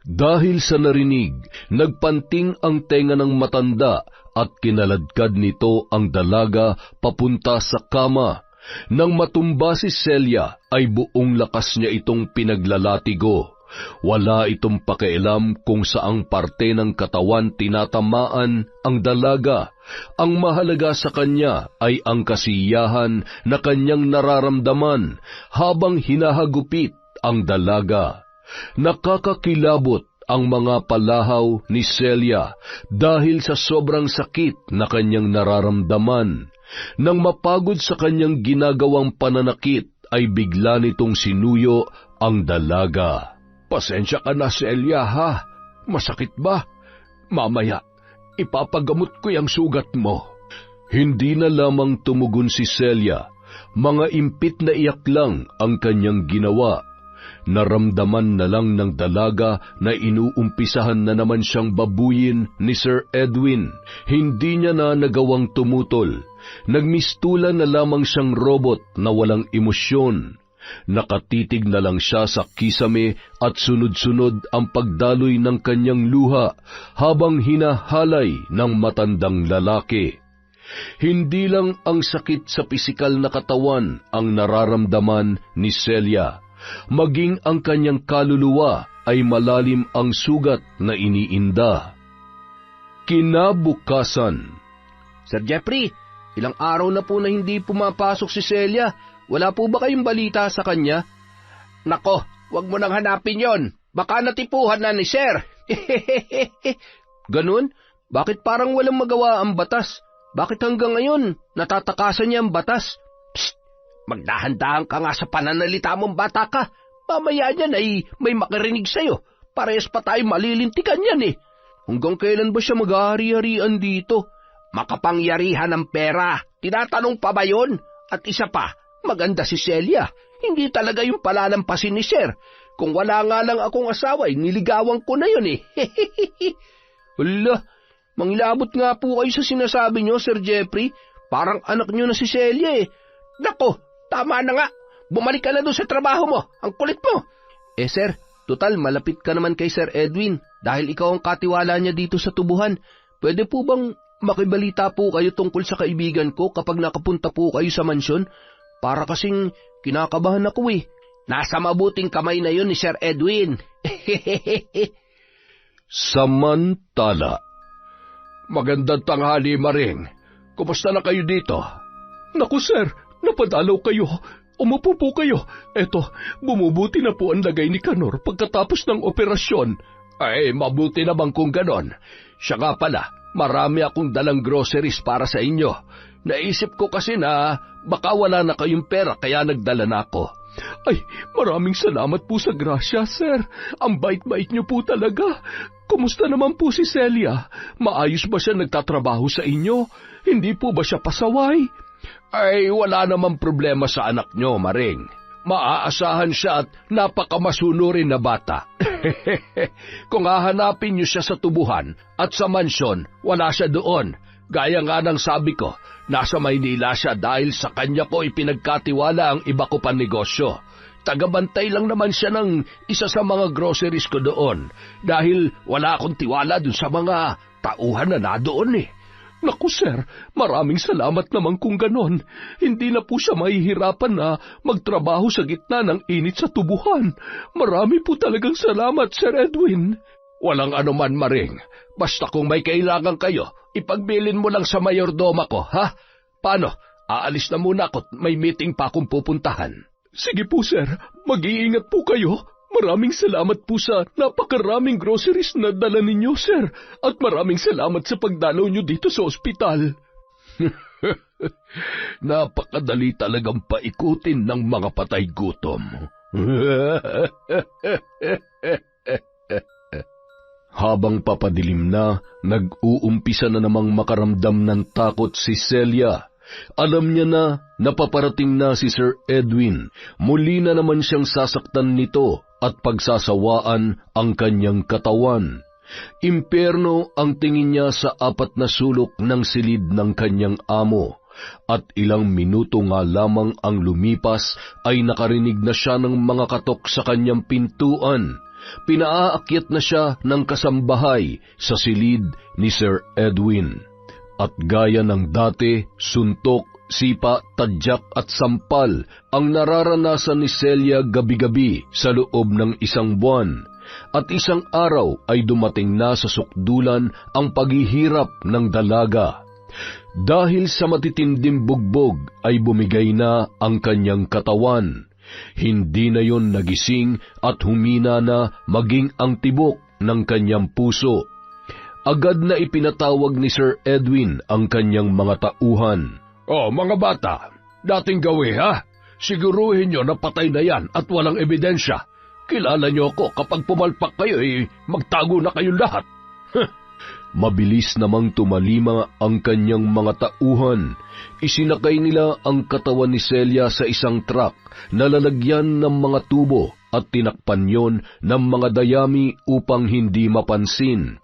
Dahil sa narinig, nagpanting ang tenga ng matanda at kinaladkad nito ang dalaga papunta sa kama. Nang matumba si Celia, ay buong lakas niya itong pinaglalatigo. Wala itong pakialam kung saang parte ng katawan tinatamaan ang dalaga. Ang mahalaga sa kanya ay ang kasiyahan na kanyang nararamdaman habang hinahagupit ang dalaga. Nakakakilabot ang mga palahaw ni Celia dahil sa sobrang sakit na kanyang nararamdaman. Nang mapagod sa kanyang ginagawang pananakit, ay bigla nitong sinuyo ang dalaga. Pasensya ka na, Celia, ha? Masakit ba? Mamaya, ipapagamot ko yung sugat mo. Hindi na lamang tumugon si Celia. Mga impit na iyak lang ang kanyang ginawa. Naramdaman na lang ng dalaga na inuumpisahan na naman siyang babuyin ni Sir Edwin. Hindi niya na nagawang tumutol. Nagmistulan na lamang siyang robot na walang emosyon. Nakatitig na lang siya sa kisame at sunod-sunod ang pagdaloy ng kanyang luha habang hinahalay ng matandang lalaki. Hindi lang ang sakit sa pisikal na katawan ang nararamdaman ni Celia. Maging ang kanyang kaluluwa ay malalim ang sugat na iniinda. Kinabukasan. Sir Jeffrey, ilang araw na po na hindi pumapasok si Celia. Wala po ba kayong balita sa kanya? Nako, wag mo nang hanapin yon. Baka natipuhan na ni Sir. Ganun? Bakit parang walang magawa ang batas? Bakit hanggang ngayon natatakasan niya ang batas? Psst! Magdahan-dahan ka nga sa pananalita mong bata ka. Mamaya niyan ay may makarinig sa'yo. Parehas pa tayo malilintikan yan eh. Hanggang kailan ba siya mag-ahari-harian dito? Makapangyarihan ng pera. Tinatanong pa ba yun? At isa pa, maganda si Celia. Hindi talaga yung palalampasin ni Sir. Kung wala nga lang akong asawa, niligawan ko na yun eh. Hala, mangilabot nga po kayo sa sinasabi nyo, Sir Jeffrey. Parang anak nyo na si Celia eh. Nako, tama na nga. Bumalik ka na doon sa trabaho mo. Ang kulit mo. Sir, total malapit ka naman kay Sir Edwin dahil ikaw ang katiwala niya dito sa tubuhan. Pwede po bang makibalita po kayo tungkol sa kaibigan ko kapag nakapunta po kayo sa mansyon? Para kasing kinakabahan ako eh. Nasa mabuting kamay na yun ni Sir Edwin. Samantala. Magandang tanghali, Maring. Kumusta na kayo dito? Naku, sir, napadalaw kayo. Umupo po kayo. Eto, bumubuti na po ang lagay ni Kanor pagkatapos ng operasyon. Ay, mabuti naman kung ganon. Siya nga pala, marami akong dalang groceries para sa inyo. Naisip ko kasi na baka wala na kayong pera kaya nagdala na ako. Ay, maraming salamat po sa grasya, sir. Ang bait-bait niyo po talaga. Kumusta naman po si Celia? Maayos ba siya nagtatrabaho sa inyo? Hindi po ba siya pasaway? Ay, wala namang problema sa anak nyo, Maring. Maaasahan siya at napakamasunurin na bata. Kung hahanapin niyo siya sa tubuhan at sa mansyon, wala siya doon. Gaya nga ng sabi ko, nasa Maynila siya dahil sa kanya ko ipinagkatiwala ang iba ko pang negosyo. Tagabantay lang naman siya ng isa sa mga groceries ko doon dahil wala akong tiwala dun sa mga tauhan na nadoon eh. Naku sir, maraming salamat naman kung ganon. Hindi na po siya mahihirapan na magtrabaho sa gitna ng init sa tubuhan. Marami po talagang salamat, Sir Edwin. Walang anuman, Maring. Basta kung may kailangan kayo, ipagbilin mo lang sa mayordoma ko, ha? Paano? Aalis na muna ako, may meeting pa akong pupuntahan. Sige po sir, mag-iingat po kayo. Maraming salamat po sa napakaraming groceries na dala ninyo, sir. At maraming salamat sa pagdalaw nyo dito sa ospital. Napakadali talagang paikutin ng mga patay gutom. Habang papadilim na, nag-uumpisa na namang makaramdam ng takot si Celia. Alam niya na napaparating na si Sir Edwin. Muli na naman siyang sasaktan nito at pagsasawaan ang kanyang katawan. Impyerno ang tingin niya sa 4 na sulok ng silid ng kanyang amo. At ilang minuto nga lamang ang lumipas ay nakarinig na siya ng mga katok sa kanyang pintuan. Pinaaakyat na siya ng kasambahay sa silid ni Sir Edwin. At gaya ng dati, suntok, sipa, tadyak at sampal ang nararanasan ni Celia gabi-gabi sa loob ng 1 buwan. At 1 araw ay dumating na sa sukdulan ang paghihirap ng dalaga. Dahil sa matitindim bugbog ay bumigay na ang kanyang katawan. Hindi na yon nagising at humina na maging ang tibok ng kanyang puso. Agad na ipinatawag ni Sir Edwin ang kanyang mga tauhan. Oh, mga bata, dating gawi ha? Siguruhin nyo na patay na yan at walang ebidensya. Kilala nyo ako, kapag pumalpak kayo, magtago na kayong lahat. Mabilis namang tumalima ang kanyang mga tauhan. Isinakay nila ang katawan ni Celia sa isang truck na lalagyan ng mga tubo at tinakpan yon ng mga dayami upang hindi mapansin.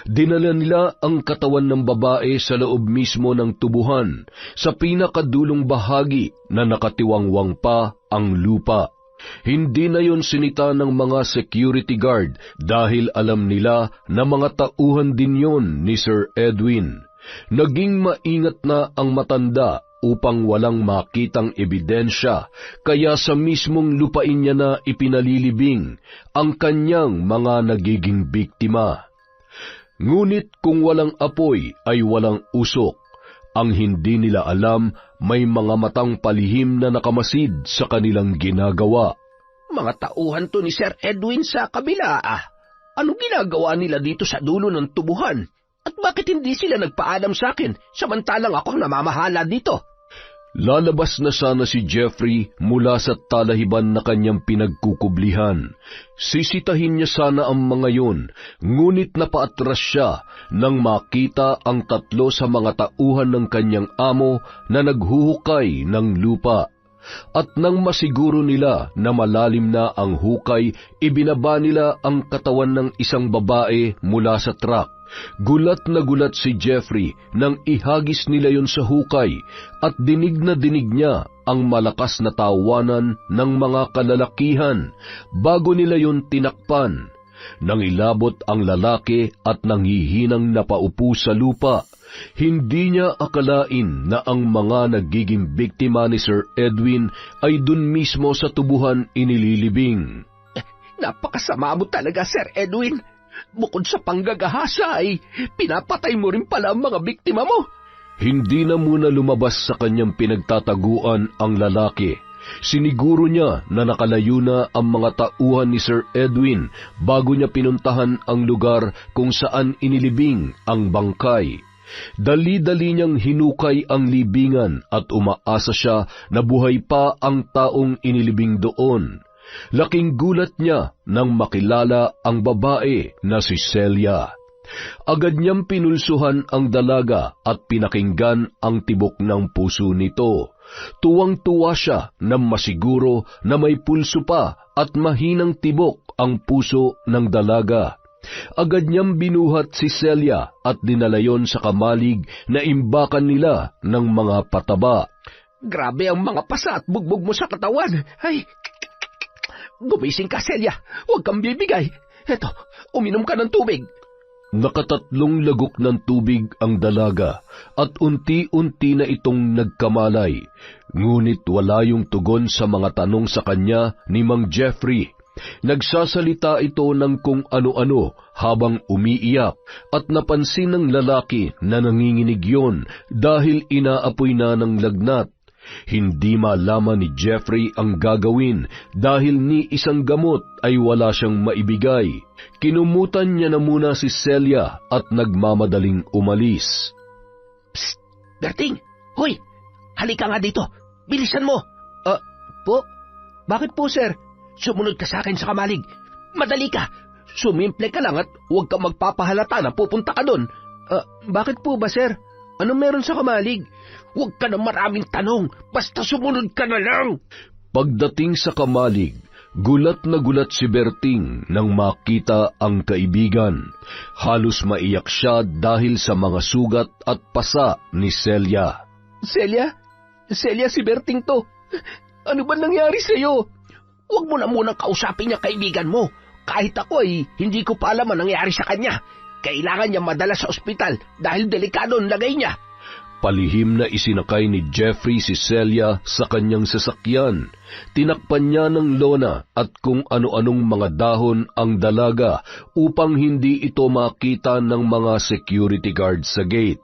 Dinala nila ang katawan ng babae sa loob mismo ng tubuhan, sa pinakadulong bahagi na nakatiwangwang pa ang lupa. Hindi na yon sinita ng mga security guard dahil alam nila na mga tauhan din yon ni Sir Edwin. Naging maingat na ang matanda upang walang makitang ebidensya, kaya sa mismong lupain niya na ipinalilibing ang kanyang mga nagiging biktima. Ngunit kung walang apoy ay walang usok. Ang hindi nila alam, may mga matang palihim na nakamasid sa kanilang ginagawa. Mga tauhan to ni Sir Edwin sa kabila Anong ginagawa nila dito sa dulo ng tubuhan? At bakit hindi sila nagpaalam sa akin, samantalang ako ang namamahala dito? Lalabas na sana si Jeffrey mula sa talahiban na kanyang pinagkukublihan. Sisitahin niya sana ang mga yun, ngunit napaatras siya nang makita ang 3 sa mga tauhan ng kanyang amo na naghuhukay ng lupa. At nang masiguro nila na malalim na ang hukay, ibinaba nila ang katawan ng isang babae mula sa truck. Gulat na gulat si Jeffrey nang ihagis nila yon sa hukay at dinig na dinig niya ang malakas na tawanan ng mga kalalakihan bago nila yon tinakpan. Nang ilabot ang lalaki at nanghihinang napaupo sa lupa, hindi niya akalain na ang mga nagiging biktima ni Sir Edwin ay dun mismo sa tubuhan inililibing. Napakasama mo talaga, Sir Edwin. Bukod sa panggagahasa ay pinapatay mo rin pala ang mga biktima mo. Hindi na muna lumabas sa kanyang pinagtataguan ang lalaki. Siniguro niya na nakalayo na ang mga tauhan ni Sir Edwin bago niya pinuntahan ang lugar kung saan inilibing ang bangkay. Dali-dali niyang hinukay ang libingan at umaasa siya na buhay pa ang taong inilibing doon. Laking gulat niya nang makilala ang babae na si Celia. Agad niyang pinulsuhan ang dalaga at pinakinggan ang tibok ng puso nito. Tuwang-tuwa siya nang masiguro na may pulso pa at mahinang tibok ang puso ng dalaga. Agad niyang binuhat si Celia at dinala yon sa kamalig na imbakan nila ng mga pataba. Grabe ang mga pasa at bugbog mo sa katawan. Ay, gumising ka, Celia. Huwag kang bibigay. Eto, uminom ka ng tubig. Nakatatlong lagok ng tubig ang dalaga at unti-unti na itong nagkamalay. Ngunit wala yung tugon sa mga tanong sa kanya ni Mang Jeffrey. Nagsasalita ito ng kung ano-ano habang umiiyak at napansin ng lalaki na nanginginig yon dahil inaapoy na ng lagnat. Hindi malaman ni Jeffrey ang gagawin dahil ni isang gamot ay wala siyang maibigay. Kinumutan niya na muna si Celia at nagmamadaling umalis. Psst! Berting! Hoy! Halika nga dito! Bilisan mo! Po? Bakit po, sir? Sumunod ka sa akin sa kamalig. Madali ka! Sumimple ka lang at huwag ka magpapahalata na pupunta ka doon. Bakit po ba, sir? Ano meron sa kamalig? Huwag ka na maraming tanong, basta sumunod ka na lang. Pagdating sa kamalig, gulat na gulat si Berting nang makita ang kaibigan. Halos maiyak siya dahil sa mga sugat at pasa ni Celia. Celia? Celia, si Berting to. Ano ba nangyari sa'yo? Huwag mo na munang kausapin niya kaibigan mo. Kahit ako ay hindi ko pa alam ang nangyari sa kanya. Kailangan niya madala sa ospital dahil delikado ang lagay niya. Palihim na isinakay ni Jeffrey si Celia sa kanyang sasakyan. Tinakpan niya ng lona at kung ano-anong mga dahon ang dalaga upang hindi ito makita ng mga security guard sa gate.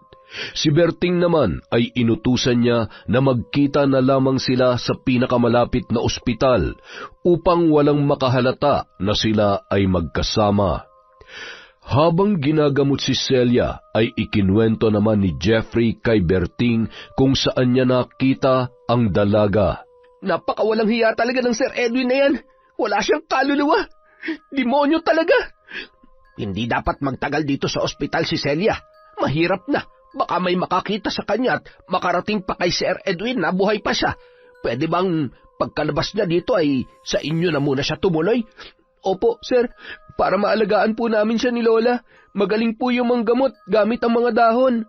Si Berting naman ay inutusan niya na magkita na lamang sila sa pinakamalapit na ospital upang walang makahalata na sila ay magkasama. Habang ginagamot si Celia, ay ikinuwento naman ni Jeffrey kay Berting kung saan niya nakita ang dalaga. Napakawalang hiya talaga ng Sir Edwin na yan. Wala siyang kaluluwa. Demonyo talaga. Hindi dapat magtagal dito sa ospital si Celia. Mahirap na. Baka may makakita sa kanya at makarating pa kay Sir Edwin na buhay pa siya. Pwede bang pagkalabas niya dito ay sa inyo na muna siya tumuloy? Opo, sir. Para maalagaan po namin siya ni Lola. Magaling po yung manggamot gamit ang mga dahon.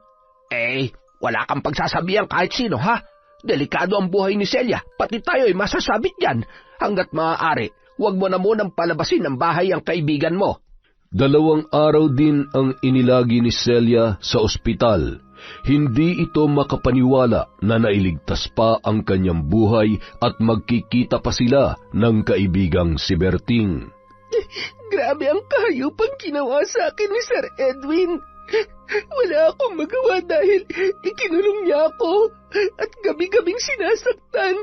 Wala kang pagsasabihan kahit sino, ha? Delikado ang buhay ni Celia. Pati tayo ay masasabit yan. Hanggat maaari, huwag mo na munang palabasin ng bahay ang kaibigan mo. 2 araw din ang inilagi ni Celia sa ospital. Hindi ito makapaniwala na nailigtas pa ang kanyang buhay at magkikita pa sila ng kaibigang si Berting. Grabe ang kahayupang ginawa sa akin ni Sir Edwin. Wala akong magawa dahil ikinulong niya ako at gabi-gabing sinasaktan.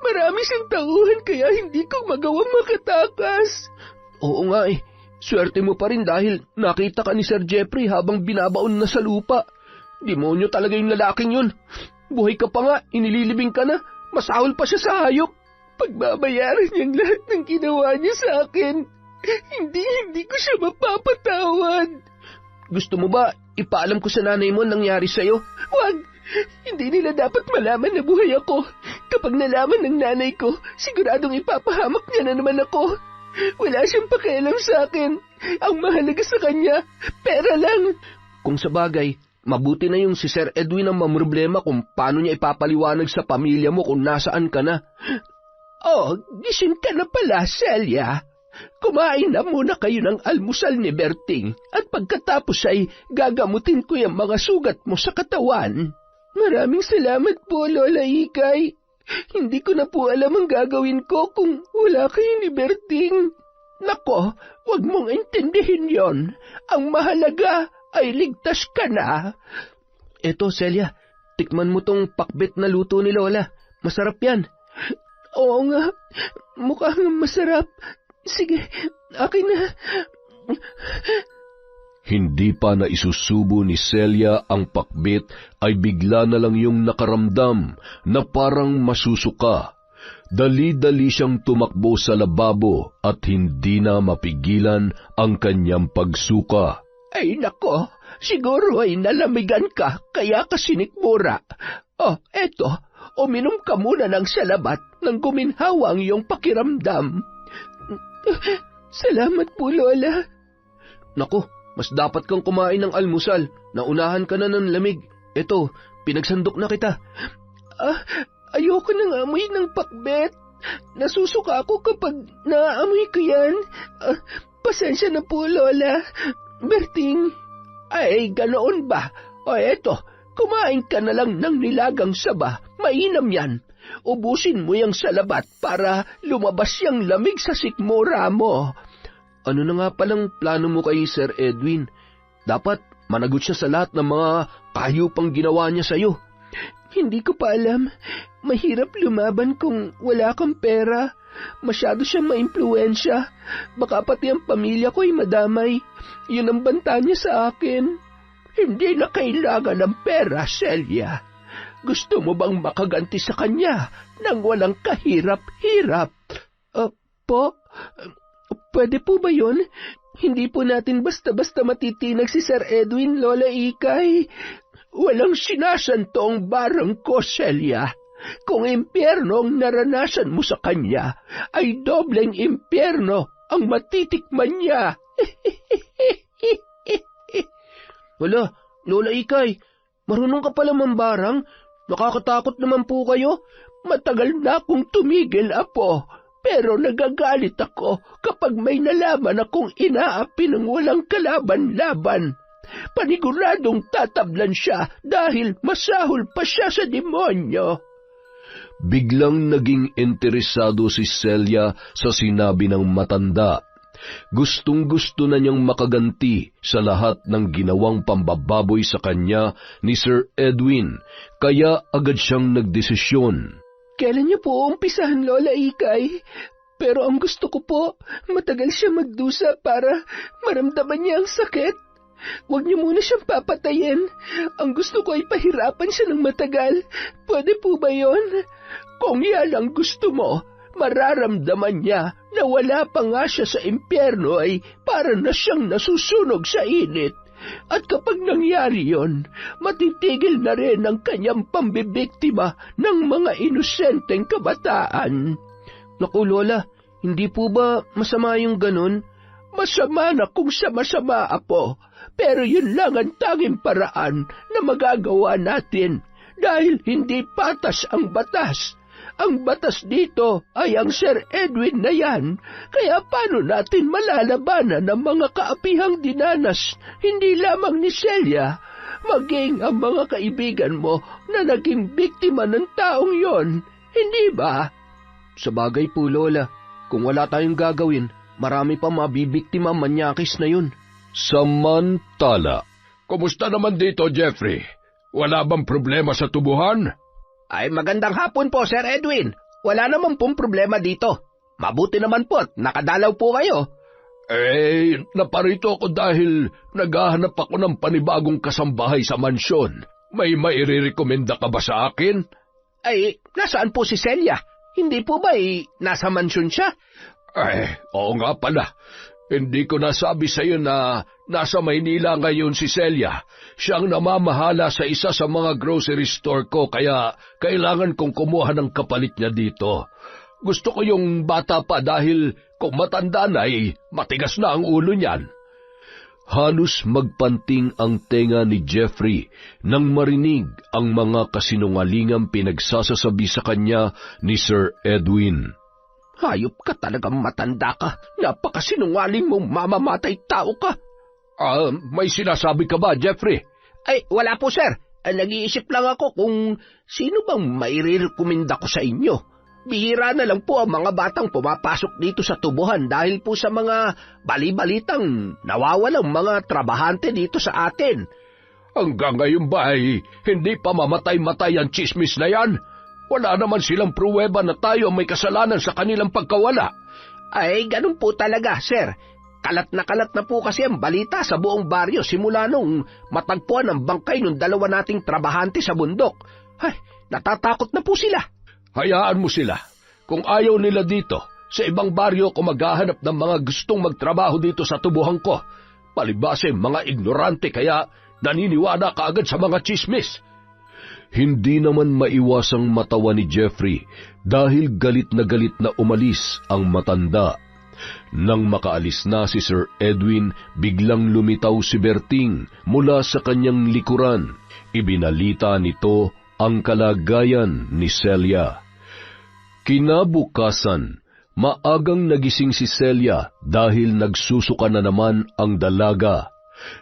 Marami siyang tauhan kaya hindi ko magawang makatakas. Oo nga swerte mo pa rin dahil nakita ka ni Sir Jeffrey habang binabaon na sa lupa. Demonyo talaga yung lalaking yun. Buhay ka pa nga, inililibing ka na. Masahol pa siya sa hayop. Pagbabayaran niyang lahat ng ginawa niya sa akin. Hindi ko siya mapapatawad. Gusto mo ba ipaalam ko sa nanay mo nangyari sa'yo? Wag! Hindi nila dapat malaman na buhay ako. Kapag nalaman ng nanay ko, siguradong ipapahamak niya na naman ako. Wala siyang pakialam sa akin. Ang mahalaga sa kanya, pera lang. Kung sa bagay, mabuti na yung si Sir Edwin ang mamroblema kung paano niya ipapaliwanag sa pamilya mo kung nasaan ka na. Oh, gising ka na pala, Celia. Kumain na muna kayo ng almusal ni Berting at pagkatapos ay gagamutin ko yung mga sugat mo sa katawan. Maraming salamat po, Lola Ikay. Hindi ko na po alam ang gagawin ko kung wala kayo ni Berting. Nako, wag mong intindihin yon. Ang mahalaga ay ligtas ka na. Eto, Celia, tikman mo tong pakbet na luto ni Lola. Masarap yan. Oo nga, mukhang masarap. Sige, akin na. Hindi pa na isusubo ni Celia ang pakbit ay bigla na lang yung nakaramdam na parang masusuka. Dali-dali siyang tumakbo sa lababo at hindi na mapigilan ang kanyang pagsuka. Ay nako, siguro ay nalamigan ka kaya ka sinikmura. Oh, eto, uminom ka muna ng salabat nang guminhawa ang iyong pakiramdam. Salamat po, Lola. Naku, mas dapat kang kumain ng almusal. Naunahan ka na ng lamig. Eto, pinagsandok na kita. Ayoko nang amoy ng pakbet. Nasusuka ako kapag naaamoy ko yan. Pasensya na po, Lola. Berting. Ay, ganoon ba? O eto, kumain ka na lang ng nilagang saba. Mainam yan. Ubusin mo yung salabat para lumabas yung lamig sa sikmura mo. Ano na nga palang plano mo kay Sir Edwin? Dapat managot siya sa lahat ng mga kahayupang ginawa niya sa'yo. Hindi ko pa alam. Mahirap lumaban kung wala kang pera. Masyado siyang maimpluwensya. Baka pati ang pamilya ko ay madamay. Yun ang banta niya sa akin. Hindi na kailangan ng pera, Celia. Gusto mo bang makaganti sa kanya nang walang kahirap-hirap? Po? Pwede po ba yun? Hindi po natin basta-basta matitinag si Sir Edwin, Lola Ikay. Walang sinasanto ang barang ko, Celia. Kung impyerno ang naranasan mo sa kanya, ay dobleng impyerno ang matitikman niya. Wala, Lola Ikay, marunong ka pala mambarang. Nakakatakot naman po kayo. Matagal na akong tumigil, Apo. Pero nagagalit ako kapag may nalaman akong inaapi ng walang kalaban-laban. Paniguradong tatablan siya dahil masahol pa siya sa demonyo. Biglang naging interesado si Celia sa sinabi ng matanda. Gustong-gusto na niyang makaganti sa lahat ng ginawang pambababoy sa kanya ni Sir Edwin, kaya agad siyang nagdesisyon. Kailan niyo po umpisahan, Lola Ikay? Pero ang gusto ko po, matagal siya magdusa para maramdaman niya ang sakit. Huwag niyo muna siyang papatayin. Ang gusto ko ay pahirapan siya ng matagal. Pwede po ba yon? Kung yan ang gusto mo, mararamdaman niya na wala pa nga siya sa impyerno ay para na siyang nasusunog sa init. At kapag nangyari yon, matitigil na rin ang kanyang pambibiktima ng mga inosenteng kabataan. Naku, Lola, hindi po ba masama yung ganun? Masama na kung sama-sama, Apo. Pero yun lang ang tanging paraan na magagawa natin dahil hindi patas ang batas. Ang batas dito ay ang Sir Edwin na yan, kaya paano natin malalabanan ang mga kaapihang dinanas, hindi lamang ni Celia, maging ang mga kaibigan mo na naging biktima ng taong yon, hindi ba? Sabagay po, Lola, kung wala tayong gagawin, marami pa mabibiktima manyakis na yun. Samantala, kumusta naman dito, Jeffrey? Wala bang problema sa tubuhan? Ay, magandang hapon po, Sir Edwin. Wala naman pong problema dito. Mabuti naman po at nakadalaw po kayo. Naparito ako dahil naghahanap ako ng panibagong kasambahay sa mansyon. May mairirekomenda ka ba sa akin? Ay, nasaan po si Celia? Hindi po ba nasa mansyon siya? Oo nga pala. Hindi ko nasabi sa iyo na nasa Maynila ngayon si Celia. Siyang namamahala sa isa sa mga grocery store ko kaya kailangan kong kumuha ng kapalit niya dito. Gusto ko yung bata pa dahil kung matanda na matigas na ang ulo niyan. Halos magpanting ang tenga ni Jeffrey nang marinig ang mga kasinungalingang pinagsasasabi sa kanya ni Sir Edwin. Hayop ka talagang matanda ka. Napakasinungaling mong mamamatay tao ka. May sinasabi ka ba, Jeffrey? Ay, wala po, sir. Nag-iisip lang ako kung sino bang mairekomenda ko sa inyo. Bihira na lang po ang mga batang pumapasok dito sa tubuhan dahil po sa mga bali-balitang nawawalang mga trabahante dito sa atin. Hanggang ngayon ba hindi pa mamatay-matay ang chismis na yan? Wala naman silang pruweba na tayo may kasalanan sa kanilang pagkawala. Ay, ganun po talaga, sir. Kalat na po kasi ang balita sa buong baryo simula nung matagpuan ang bangkay ng dalawa nating trabahante sa bundok. Ay, natatakot na po sila. Hayaan mo sila. Kung ayaw nila dito, sa ibang baryo ko maghahanap ng mga gustong magtrabaho dito sa tubuhan ko. Palibase mga ignorante kaya naniniwala ka agad sa mga chismis. Hindi naman maiwasang matawa ni Jeffrey dahil galit na umalis ang matanda. Nang makaalis na si Sir Edwin, biglang lumitaw si Berting mula sa kanyang likuran. Ibinalita nito ang kalagayan ni Celia. Kinabukasan, maagang nagising si Celia dahil nagsusuka na naman ang dalaga.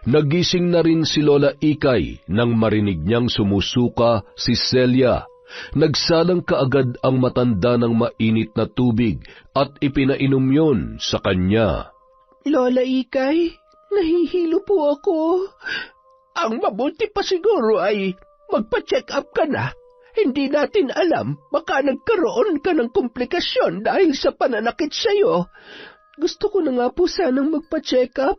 Nagising na rin si Lola Ikay nang marinig niyang sumusuka si Celia. Nagsalang kaagad ang matanda ng mainit na tubig at ipinainom yon sa kanya. Lola Ikay, nahihilo po ako. Ang mabuti pa siguro ay magpa-check up ka na. Hindi natin alam, baka nagkaroon ka ng komplikasyon dahil sa pananakit sa'yo. Gusto ko na nga po sanang magpa-check up.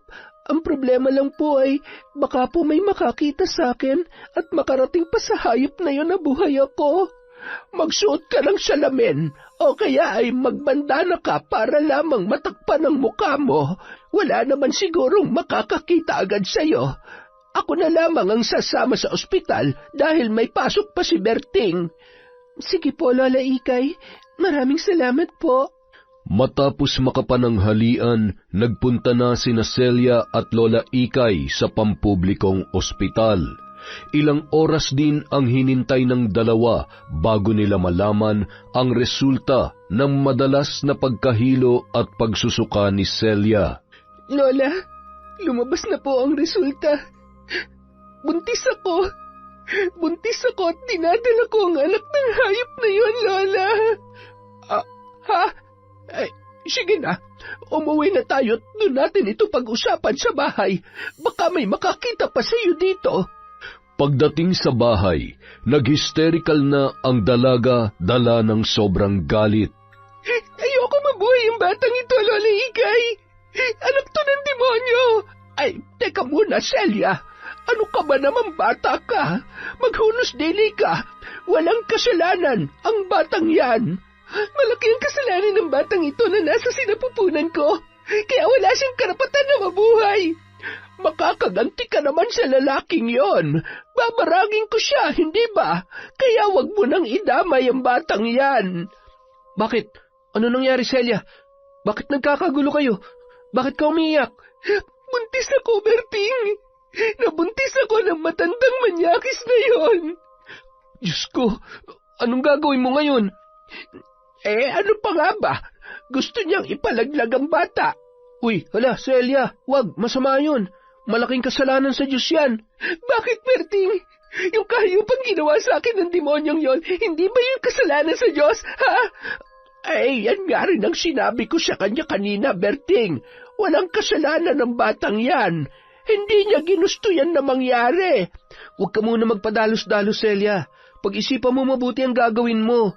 Ang problema lang po ay baka po may makakita sa akin at makarating pa sa hayop na yon na buhay ako. Magsuot ka ng salamin o kaya ay magbandana ka para lamang matakpan ang mukha mo. Wala naman sigurong makakakita agad sa'yo. Ako na lamang ang sasama sa ospital dahil may pasok pa si Berting. Sige po, Lola Ikay. Maraming salamat po. Matapos makapananghalian, nagpunta na sina Celia at Lola Ikay sa pampublikong ospital. Ilang oras din ang hinintay ng dalawa bago nila malaman ang resulta ng madalas na pagkahilo at pagsusuka ni Celia. Lola, lumabas na po ang resulta. Buntis ako. Buntis ako at dinadala ko ang anak ng hayop na yun, Lola. Ha? Ay, sige na. Umuwi na tayo at doon natin ito pag-usapan sa bahay. Baka may makakita pa sa iyo dito. Pagdating sa bahay, nag-hysterical na ang dalaga dala ng sobrang galit. Ayoko mabuhay ang batang ito, Lola Ikay. Anak to ng demonyo. Ay, teka muna, Celia. Ano ka ba naman bata ka? Maghunos dili ka. Walang kasalanan ang batang yan. Malaki ang kasalanan ng batang ito na nasa sinapupunan ko. Kaya wala siyang karapatan na mabuhay. Makakaganti ka naman sa lalaking yon. Babarangin ko siya, hindi ba? Kaya wag mo nang idamay ang batang yan. Bakit? Ano nangyari, Celia? Bakit nagkakagulo kayo? Bakit ka umiiyak? Buntis ako, Berting. Nabuntis ako ng matandang manyakis na yon. Diyos ko, anong gagawin mo ngayon? Ano pa nga ba? Gusto niyang ipalaglag ang bata. Uy, hala, Celia, wag, masama yun. Malaking kasalanan sa Diyos yan. Bakit, Berting? Yung kahayupang ginawa sa akin ng demonyong yon, hindi ba yung kasalanan sa Diyos, ha? Ay, yan nga rin ang sinabi ko sa kanya kanina, Berting. Walang kasalanan ng batang yan. Hindi niya ginusto yan na mangyari. Huwag ka muna magpadalos-dalos, Celia. Pag-isipan mo mabuti ang gagawin mo.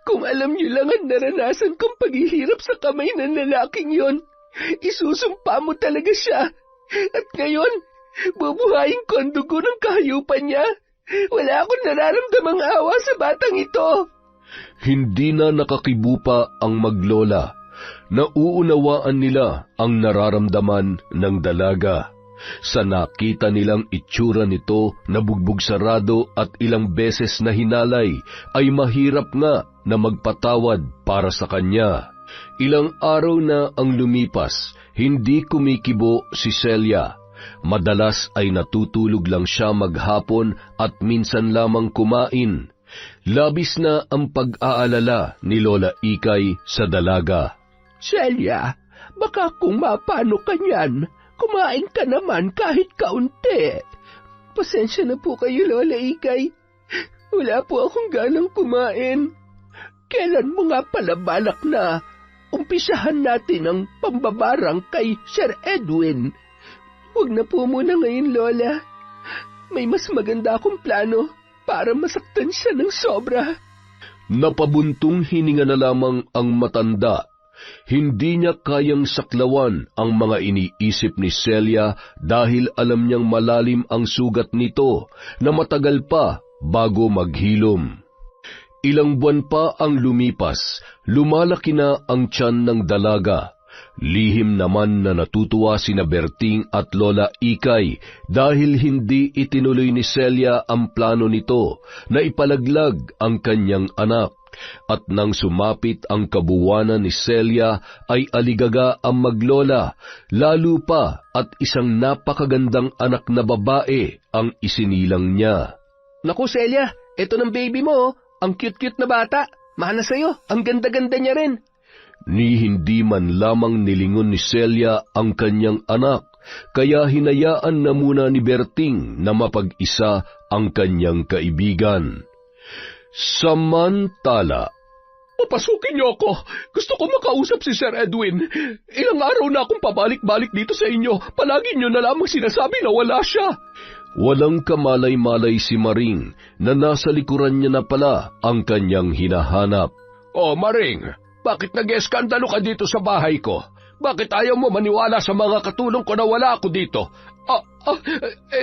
Kung alam niyo lang ang naranasan kong paghihirap sa kamay ng lalaking yon, isusumpa mo talaga siya. At ngayon, bubuhayin ko ang dugo ng kahayupan niya. Wala akong nararamdamang awa sa batang ito. Hindi na nakakibupa ang maglola. Nauunawaan nila ang nararamdaman ng dalaga. Sa nakita nilang itsura nito na bugbog sarado at ilang beses na hinalay, ay mahirap nga na magpatawad para sa kanya. Ilang araw na ang lumipas, hindi kumikibo si Celia. Madalas ay natutulog lang siya maghapon at minsan lamang kumain. Labis na ang pag-aalala ni Lola Ikay sa dalaga. Celia, baka kung mapano ka niyan, kumain ka naman kahit kaunti. Pasensya na po kayo, Lola Ikay. Wala po akong ganang kumain. Kailan mo nga pala balak na umpisahan natin ang pambabarang kay Sir Edwin? Huwag na po muna ngayon, Lola. May mas maganda akong plano para masaktan siya ng sobra. Napabuntong hininga na lamang ang matanda. Hindi niya kayang saklawan ang mga iniisip ni Celia dahil alam niyang malalim ang sugat nito na matagal pa bago maghilom. Ilang buwan pa ang lumipas, lumalaki na ang tiyan ng dalaga. Lihim naman na natutuwa sina Berting at Lola Ikay dahil hindi itinuloy ni Celia ang plano nito na ipalaglag ang kanyang anak. At nang sumapit ang kabuwanan ni Celia ay aligaga ang maglola, lalo pa at isang napakagandang anak na babae ang isinilang niya. Naku, Celia, eto ng baby mo, ang cute-cute na bata. Mana sa'yo, ang ganda-ganda niya rin. Ni hindi man lamang nilingon ni Celia ang kanyang anak, kaya hinayaan na muna ni Berting na mapag-isa ang kanyang kaibigan. Samantala, Papasukin niyo ako. Gusto ko makausap si Sir Edwin. Ilang araw na akong pabalik-balik dito sa inyo. Palagi niyo na lamang sinasabi na wala siya. Walang kamalay-malay si Maring na nasa likuran niya na pala ang kanyang hinahanap. Oh, Maring, bakit nag-eskandalo ka dito sa bahay ko? Bakit ayaw mo maniwala sa mga katulong ko na wala ako dito?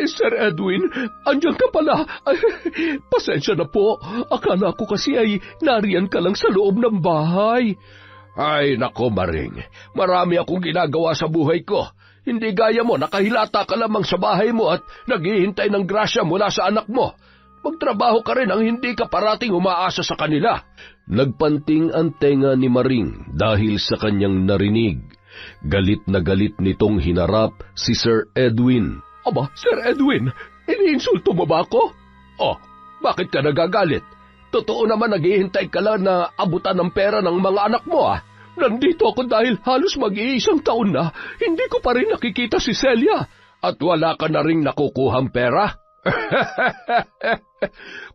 Sir Edwin, andyan ka pala. Pasensya na po. Akala ko kasi ay nariyan ka lang sa loob ng bahay. Ay, nako Maring, marami akong ginagawa sa buhay ko. Hindi gaya mo, nakahilata ka lamang sa bahay mo at naghihintay ng grasya mula sa anak mo. Magtrabaho ka rin ang hindi ka parating umaasa sa kanila. Nagpanting ang tenga ni Maring dahil sa kanyang narinig. Galit na galit nitong hinarap si Sir Edwin. Aba, Sir Edwin, iniinsulto mo ba ako? Oh, bakit ka nagagalit? Totoo naman naghihintay ka lang na abutan ng pera ng mga anak mo Nandito ako dahil halos mag-iisang taon na hindi ko pa rin nakikita si Celia. At wala ka na ring nakukuhang pera?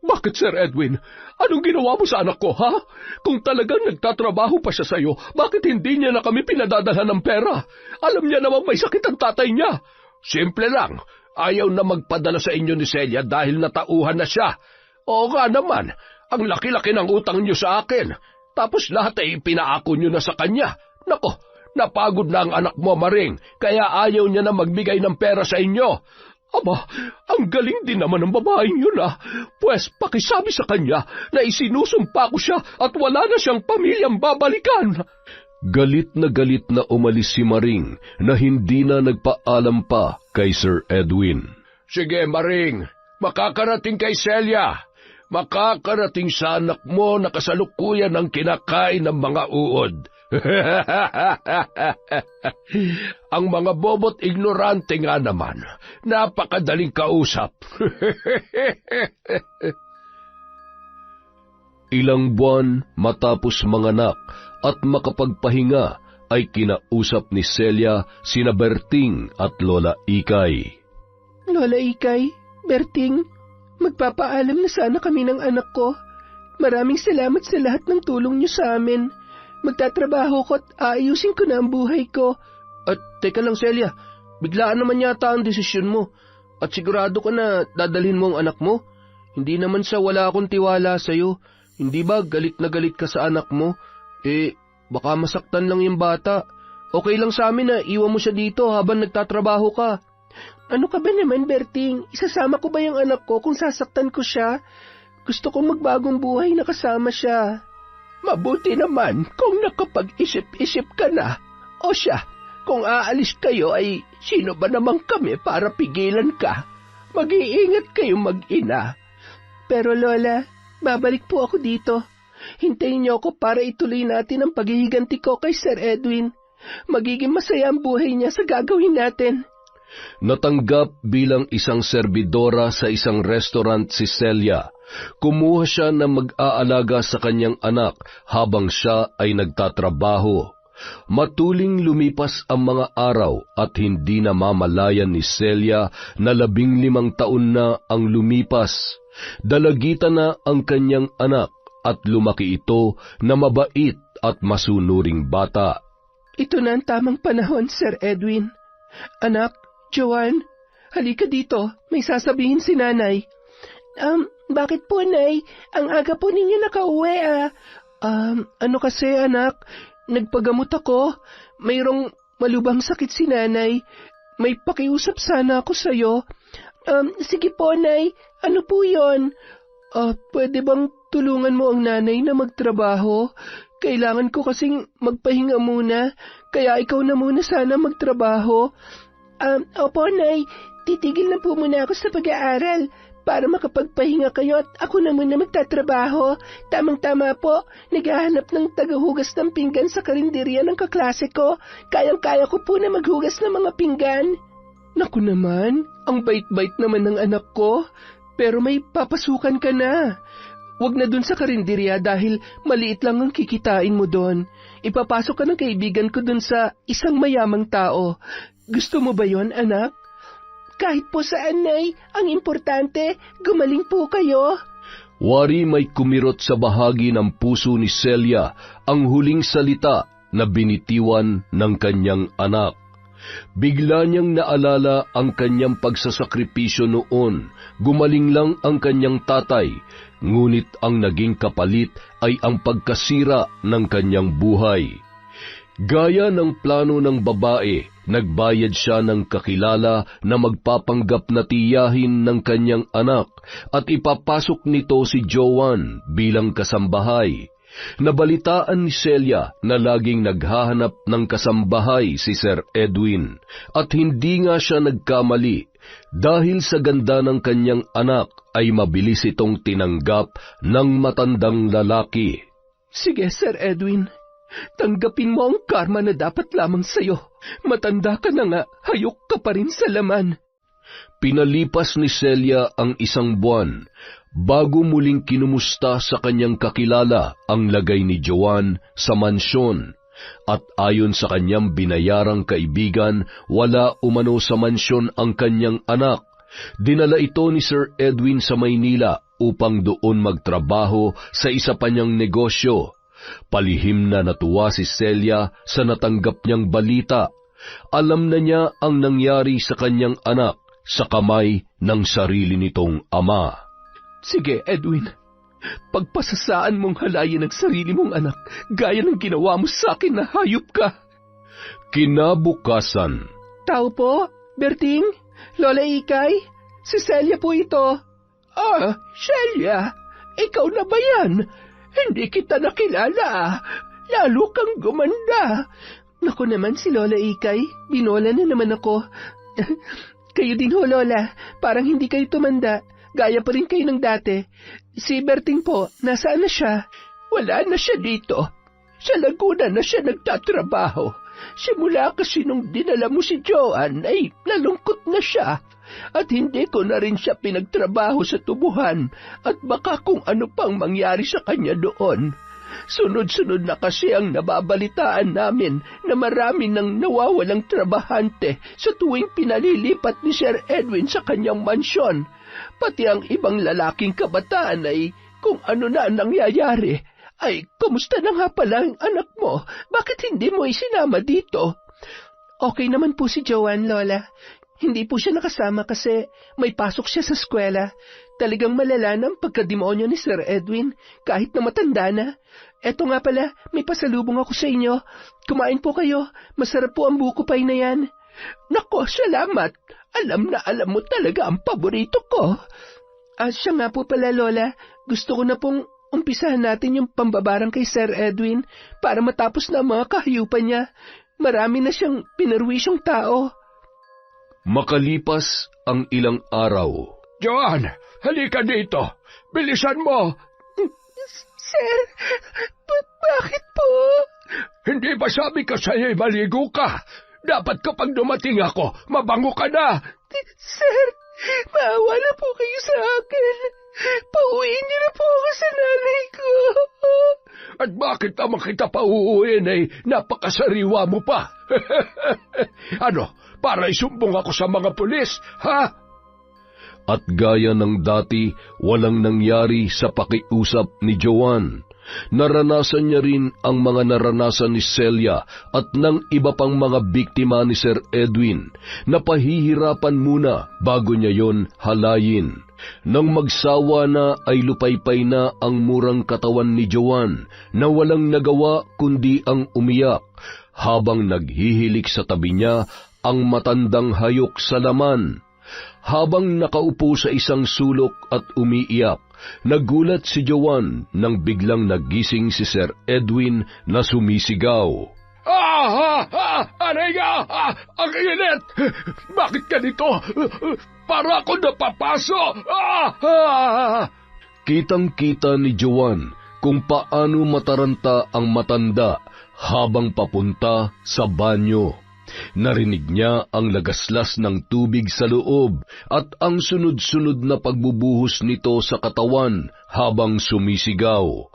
Bakit, Sir Edwin? Anong ginawa mo sa anak ko, ha? Kung talagang nagtatrabaho pa siya sa'yo, bakit hindi niya na kami pinadadalhan ng pera? Alam niya namang may sakit ang tatay niya. Simple lang. Ayaw na magpadala sa inyo ni Celia dahil natauhan na siya. Oo nga naman, ang laki-laki ng utang niyo sa akin. Tapos lahat ay pinaako niyo na sa kanya. Nako, napagod na ang anak mo, Maring, kaya ayaw niya na magbigay ng pera sa inyo. Aba, ang galing din naman ng babaeng yun Pwes, pakisabi sa kanya na isinusumpa ko siya at wala na siyang pamilyang babalikan. Galit na umalis si Maring na hindi na nagpaalam pa kay Sir Edwin. Sige, Maring, makakarating kay Celia. Makakarating sa anak mo na kasalukuyan ng kinakain ng mga uod. Ang mga bobot ignorante nga naman. Napakadaling kausap. Ilang buwan matapos manganak at makapagpahinga ay kinausap ni Celia sina Berting at Lola Ikay. Lola Ikay, Berting, magpapaalam na sana kami ng anak ko. Maraming salamat sa lahat ng tulong niyo sa amin. Magtatrabaho ko at aayusin ko na ang buhay ko. At teka lang Celia, biglaan naman yata ang desisyon mo. At sigurado ka na dadalhin mo ang anak mo? Hindi naman sa wala akong tiwala sa'yo. Hindi ba galit na galit ka sa anak mo? Baka masaktan lang yung bata. Okay lang sa amin na iwan mo siya dito habang nagtatrabaho ka. Ano ka ba naman, Berting? Isasama ko ba yung anak ko kung sasaktan ko siya? Gusto kong magbagong buhay na kasama siya. Mabuti naman kung nakapag-isip-isip ka na. O siya, kung aalis kayo ay sino ba naman kami para pigilan ka? Mag-iingat kayong mag-ina. Pero Lola, babalik po ako dito. Hintayin niyo ako para ituloy natin ang paghihiganti ko kay Sir Edwin. Magiging masaya ang buhay niya sa gagawin natin. Natanggap bilang isang serbidora sa isang restaurant si Celia. Kumuha siya na mag-aalaga sa kanyang anak habang siya ay nagtatrabaho. Matuling lumipas ang mga araw at hindi na mamalayan ni Celia na 15 taon na ang lumipas. Dalagitan na ang kanyang anak at lumaki ito na mabait at masunuring bata. Ito na ang tamang panahon, Sir Edwin. Anak, Joanne, halika dito. May sasabihin si Nanay. Bakit po, Nay? Ang aga po ninyo nakauwi, Ano kasi, anak? Nagpagamot ako. Mayroong malubhang sakit si Nanay. May pakiusap sana ako sa'yo. Sige po, Nay. Ano po yon? Pwede bang tulungan mo ang nanay na magtrabaho? Kailangan ko kasing magpahinga muna, kaya ikaw na muna sana magtrabaho. Opo, Nay. Titigil na po muna ako sa pag-aaral para makapagpahinga kayo at ako na muna magtatrabaho. Tamang-tama po, naghahanap ng tagahugas ng pinggan sa karinderya ng kaklase ko. Kayang-kaya ko po na maghugas ng mga pinggan. Naku naman, ang bait-bait naman ng anak ko. Pero may papasukan ka na. Huwag na dun sa karinderya dahil maliit lang ang kikitain mo doon. Ipapasok ka ng kaibigan ko dun sa isang mayamang tao. Gusto mo ba yon, anak? Kahit po saan, Nay. Ang importante, gumaling po kayo. Wari may kumirot sa bahagi ng puso ni Celia ang huling salita na binitiwan ng kanyang anak. Bigla niyang naalala ang kanyang pagsasakripisyo noon. Gumaling lang ang kanyang tatay, ngunit ang naging kapalit ay ang pagkasira ng kanyang buhay. Gaya ng plano ng babae, nagbayad siya ng kakilala na magpapanggap na tiyahin ng kanyang anak at ipapasok nito si Joanne bilang kasambahay. Nabalitaan ni Celia na laging naghahanap ng kasambahay si Sir Edwin at hindi nga siya nagkamali dahil sa ganda ng kanyang anak ay mabilis itong tinanggap ng matandang lalaki. Sige, Sir Edwin. Tanggapin mo ang karma na dapat lamang sa'yo. Matanda ka na nga, hayok ka pa rin sa laman. Pinalipas ni Celia ang isang buwan bago muling kinumusta sa kanyang kakilala ang lagay ni Joan sa mansyon. At ayon sa kanyang binayarang kaibigan, wala umano sa mansyon ang kanyang anak. Dinala ito ni Sir Edwin sa Maynila upang doon magtrabaho sa isa pa niyang negosyo. Palihim na natuwa si Celia sa natanggap niyang balita. Alam na niya ang nangyari sa kanyang anak sa kamay ng sarili nitong ama. Sige, Edwin. Pagpasasaan mong halayin ang sarili mong anak, gaya ng ginawa mo sa akin na hayop ka. Kinabukasan. Tao po, Berting, Lola Ikay, si Celia po ito. Ah, Celia, ikaw na ba yan? Hindi kita nakilala. Lalo kang gumanda. Naku naman si Lola Ikay, binola na naman ako. Kayo din ho, Lola, parang hindi kayo tumanda. Gaya pa rin kayo ng dati. Si Berting po, nasaan na siya? Wala na siya dito. Sa Laguna na siya nagtatrabaho. Simula kasi nung dinala mo si Joan ay nalungkot na siya. At hindi ko na rin siya pinagtrabaho sa tubuhan at baka kung ano pang mangyari sa kanya doon. Sunod-sunod na kasi ang nababalitaan namin na marami nang nawawalang trabahante sa tuwing pinalilipat ni Sir Edwin sa kanyang mansyon. Pati ang ibang lalaking kabataan ay kung ano na nangyayari. Ay, kumusta na nga pala ang anak mo? Bakit hindi mo isinama dito? Okay naman po si Joan, Lola. Hindi po siya nakasama kasi may pasok siya sa eskwela. Talagang malala ng pagkademonyo ni Sir Edwin, kahit na matanda na. Eto nga pala, may pasalubong ako sa inyo. Kumain po kayo. Masarap po ang buko pie na yan. Nako, salamat. Alam na alam mo talaga ang paborito ko. Siya nga po pala, Lola. Gusto ko na pong umpisahan natin yung pambabarang kay Sir Edwin para matapos na ang mga kahayupan niya. Marami na siyang pinarwisyong tao. Makalipas ang ilang araw. Joan, halika dito. Bilisan mo. Sir, bakit po? Hindi ba sabi ko sa'yo'y maligo ka? Dapat kapag dumating ako, mabango ka na. Sir, maawa na po kayo sa akin. Pauwiin niyo na po ako sa nanay ko. At bakit naman kita pauuwiin ay napakasariwa mo pa? Ano, para isumbong ako sa mga pulis, ha? At gaya ng dati, walang nangyari sa pakiusap ni Joan. Naranasan niya rin ang mga naranasan ni Celia at ng iba pang mga biktima ni Sir Edwin na pahihirapan muna bago niya yon halayin. Nang magsawa na ay lupaypay na ang murang katawan ni Joan na walang nagawa kundi ang umiyak habang naghihilik sa tabi niya ang matandang hayok sa laman. Habang nakaupo sa isang sulok at umiiyak, nagulat si Joan nang biglang nagising si Sir Edwin na sumisigaw. Aray nga! Ang init! Bakit ganito? Para ako napapaso! Kitang-kita ni Joan kung paano mataranta ang matanda habang papunta sa banyo. Narinig niya ang lagaslas ng tubig sa loob at ang sunod-sunod na pagbubuhos nito sa katawan habang sumisigaw.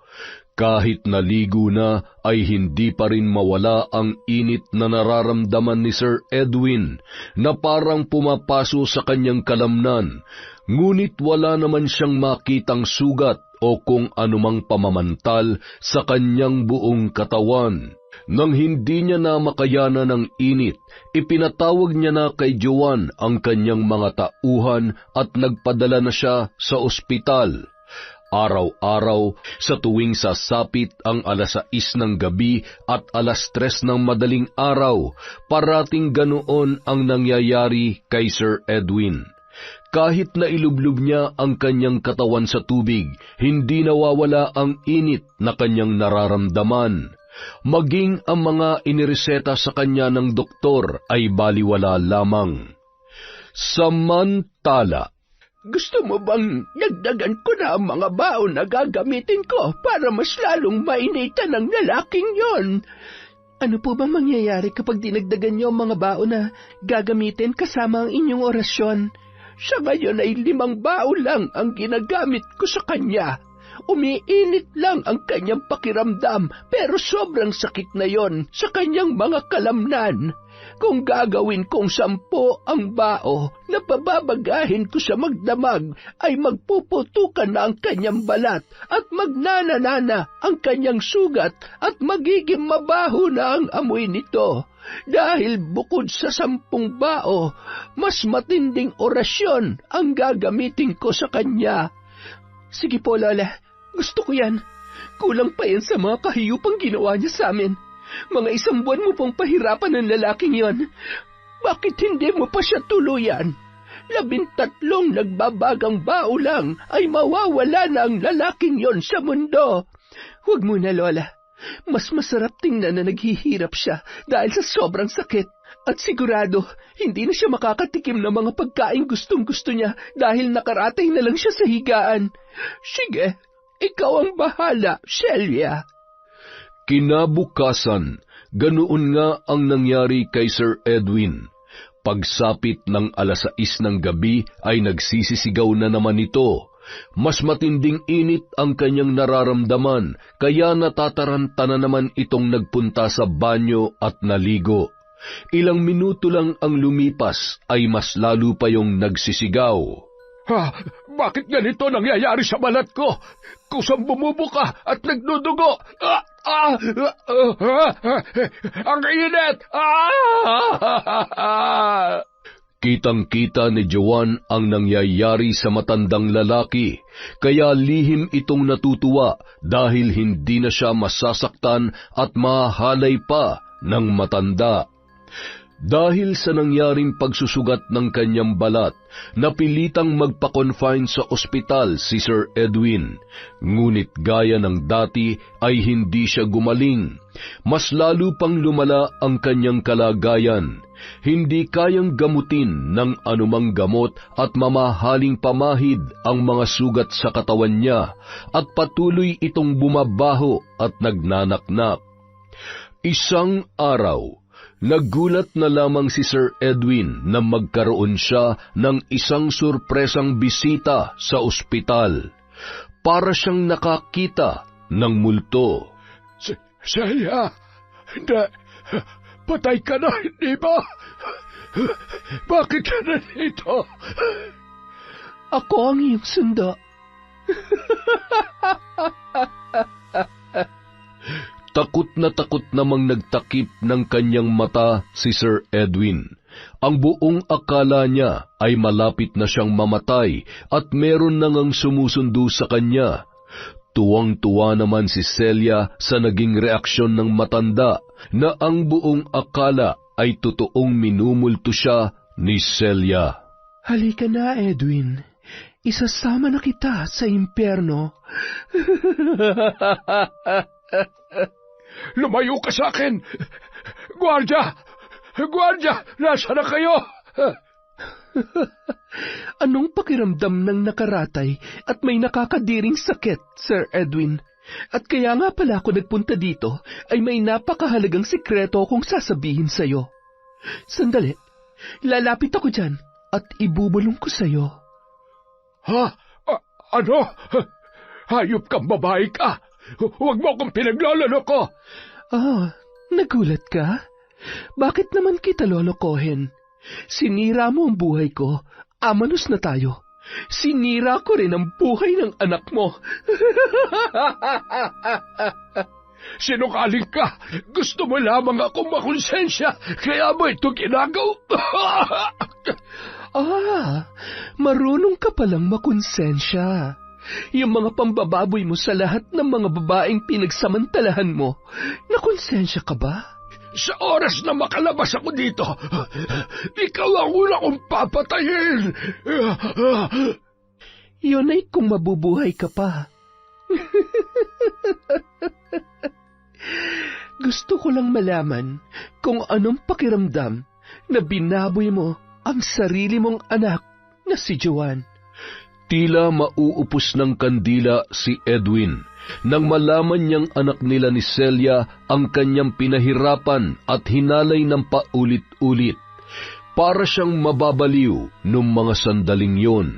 Kahit naligo na ay hindi pa rin mawala ang init na nararamdaman ni Sir Edwin na parang pumapaso sa kanyang kalamnan, ngunit wala naman siyang makitang sugat o kung anumang pamamantal sa kanyang buong katawan. Nang hindi niya na makayana ng init, ipinatawag niya na kay Joan ang kanyang mga tauhan at nagpadala na siya sa ospital. Araw-araw, sa tuwing sasapit ang 6:00 ng gabi at 3:00 ng madaling araw, parating ganoon ang nangyayari kay Sir Edwin. Kahit na ilublob niya ang kanyang katawan sa tubig, hindi nawawala ang init na kanyang nararamdaman. Maging ang mga inireseta sa kanya ng doktor ay baliwala lamang. Samantala, Gusto mo bang dagdagan ko na ang mga baon na gagamitin ko para mas lalong mainitan ng lalaking yon? Ano po bang mangyayari kapag dinagdagan niyo ang mga baon na gagamitin kasama ang inyong orasyon? Sa ngayon ay 5 baon lang ang ginagamit ko sa kanya. Umiinit lang ang kanyang pakiramdam pero sobrang sakit na yon sa kanyang mga kalamnan. Kung gagawin kong 10 ang bao na pababagahin ko sa magdamag, ay magpuputukan na ang kanyang balat at magnananana ang kanyang sugat at magiging mabaho na ang amoy nito. Dahil bukod sa 10 bao, mas matinding orasyon ang gagamitin ko sa kanya. Sige po, Lola. Gusto ko yan. Kulang pa yan sa mga kahiyupang ginawa niya sa amin. Mga 1 buwan mo pong pahirapan ng lalaking yon. Bakit hindi mo pa siya tuluyan? 13 nagbabagang bao lang ay mawawala na ang lalaking yon sa mundo. Huwag muna, Lola. Mas masarap tingnan na naghihirap siya dahil sa sobrang sakit. At sigurado, hindi na siya makakatikim ng mga pagkain gustong-gusto niya dahil nakaratay na lang siya sa higaan. Sige, ikaw ang bahala, Celia. Kinabukasan, ganoon nga ang nangyari kay Sir Edwin. Pagsapit ng 6:00 ng gabi ay nagsisisigaw na naman ito. Mas matinding init ang kanyang nararamdaman, kaya natataranta na naman itong nagpunta sa banyo at naligo. Ilang minuto lang ang lumipas ay mas lalo pa yung nagsisigaw. Bakit ganito nangyayari sa balat ko? Kusang bumubuka at nagdudugo. Ang init! Kitang-kita ni Joan ang nangyayari sa matandang lalaki, kaya lihim itong natutuwa dahil hindi na siya masasaktan at mahalay pa ng matanda. Dahil sa nangyaring pagsusugat ng kanyang balat, napilitang magpa-confine sa ospital si Sir Edwin. Ngunit gaya ng dati ay hindi siya gumaling. Mas lalo pang lumala ang kanyang kalagayan. Hindi kayang gamutin ng anumang gamot at mamahaling pamahid ang mga sugat sa katawan niya at patuloy itong bumabaho at nagnanaknak. Isang araw, nagulat na lamang si Sir Edwin na magkaroon siya ng isang surpresang bisita sa ospital. Para siyang nakakita ng multo. Celia, patay ka na, hindi ba? Bakit ka na dito? Ako ang iyong sundo. Takot namang nagtakip ng kanyang mata si Sir Edwin. Ang buong akala niya ay malapit na siyang mamatay at meron na ngang sumusundo sa kanya. Tuwang-tuwa naman si Celia sa naging reaksyon ng matanda na ang buong akala ay totoong minumulto siya ni Celia. Halika na, Edwin. Isasama na kita sa impyerno. Lumayo ka sa akin! Guardia! Guardia! Nasaan na kayo? Anong pakiramdam ng nakaratay at may nakakadiring sakit, Sir Edwin? At kaya nga pala ako nagpunta dito ay may napakahalagang sikreto akong sasabihin sa'yo. Sandali, lalapit ako dyan at ibubulong ko sa'yo. Ha? Ano? Hayop kang babae ka! Huwag mo akong pinagloloko! Nagulat ka? Bakit naman kita lolokohin? Sinira mo ang buhay ko, amanos na tayo. Sinira ko rin ang buhay ng anak mo. Sinungaling ka! Gusto mo lamang akong makonsensya, kaya mo ito ginagaw? Marunong ka palang makonsensya. Yung mga pambababoy mo sa lahat ng mga babaeng pinagsamantalahan mo, nakonsensya ka ba? Sa oras na makalabas ako dito, ikaw ang una kong papatayin. Yun ay kung mabubuhay ka pa. Gusto ko lang malaman kung anong pakiramdam na binaboy mo ang sarili mong anak na si Joanne. Tila mauupos ng kandila si Edwin nang malaman niyang anak nila ni Celia ang kanyang pinahirapan at hinalay ng paulit-ulit. Para siyang mababaliw nung mga sandaling yon.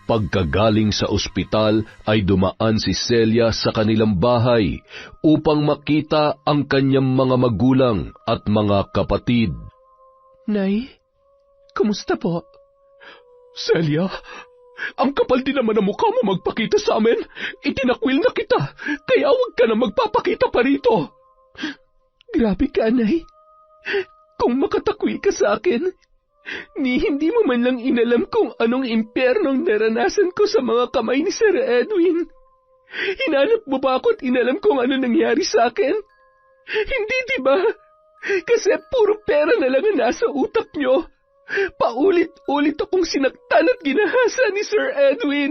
Pagkagaling sa ospital ay dumaan si Celia sa kanilang bahay upang makita ang kanyang mga magulang at mga kapatid. Nay, kumusta po? Celia, ang kapal din naman ang mukha mo magpakita sa amin. Itinakwil na kita, kaya huwag ka na magpapakita pa rito. Grabe ka, Nay. Kung makatakwil ka sa akin, hindi mo man lang inalam kung anong impyernong naranasan ko sa mga kamay ni Sir Edwin. Hinanap mo ba ako at inalam kung ano nangyari sa akin? Hindi, di ba? Kasi puro pera na lang ang nasa utak nyo. Paulit-ulit akong sinaktan at ginahasa ni Sir Edwin.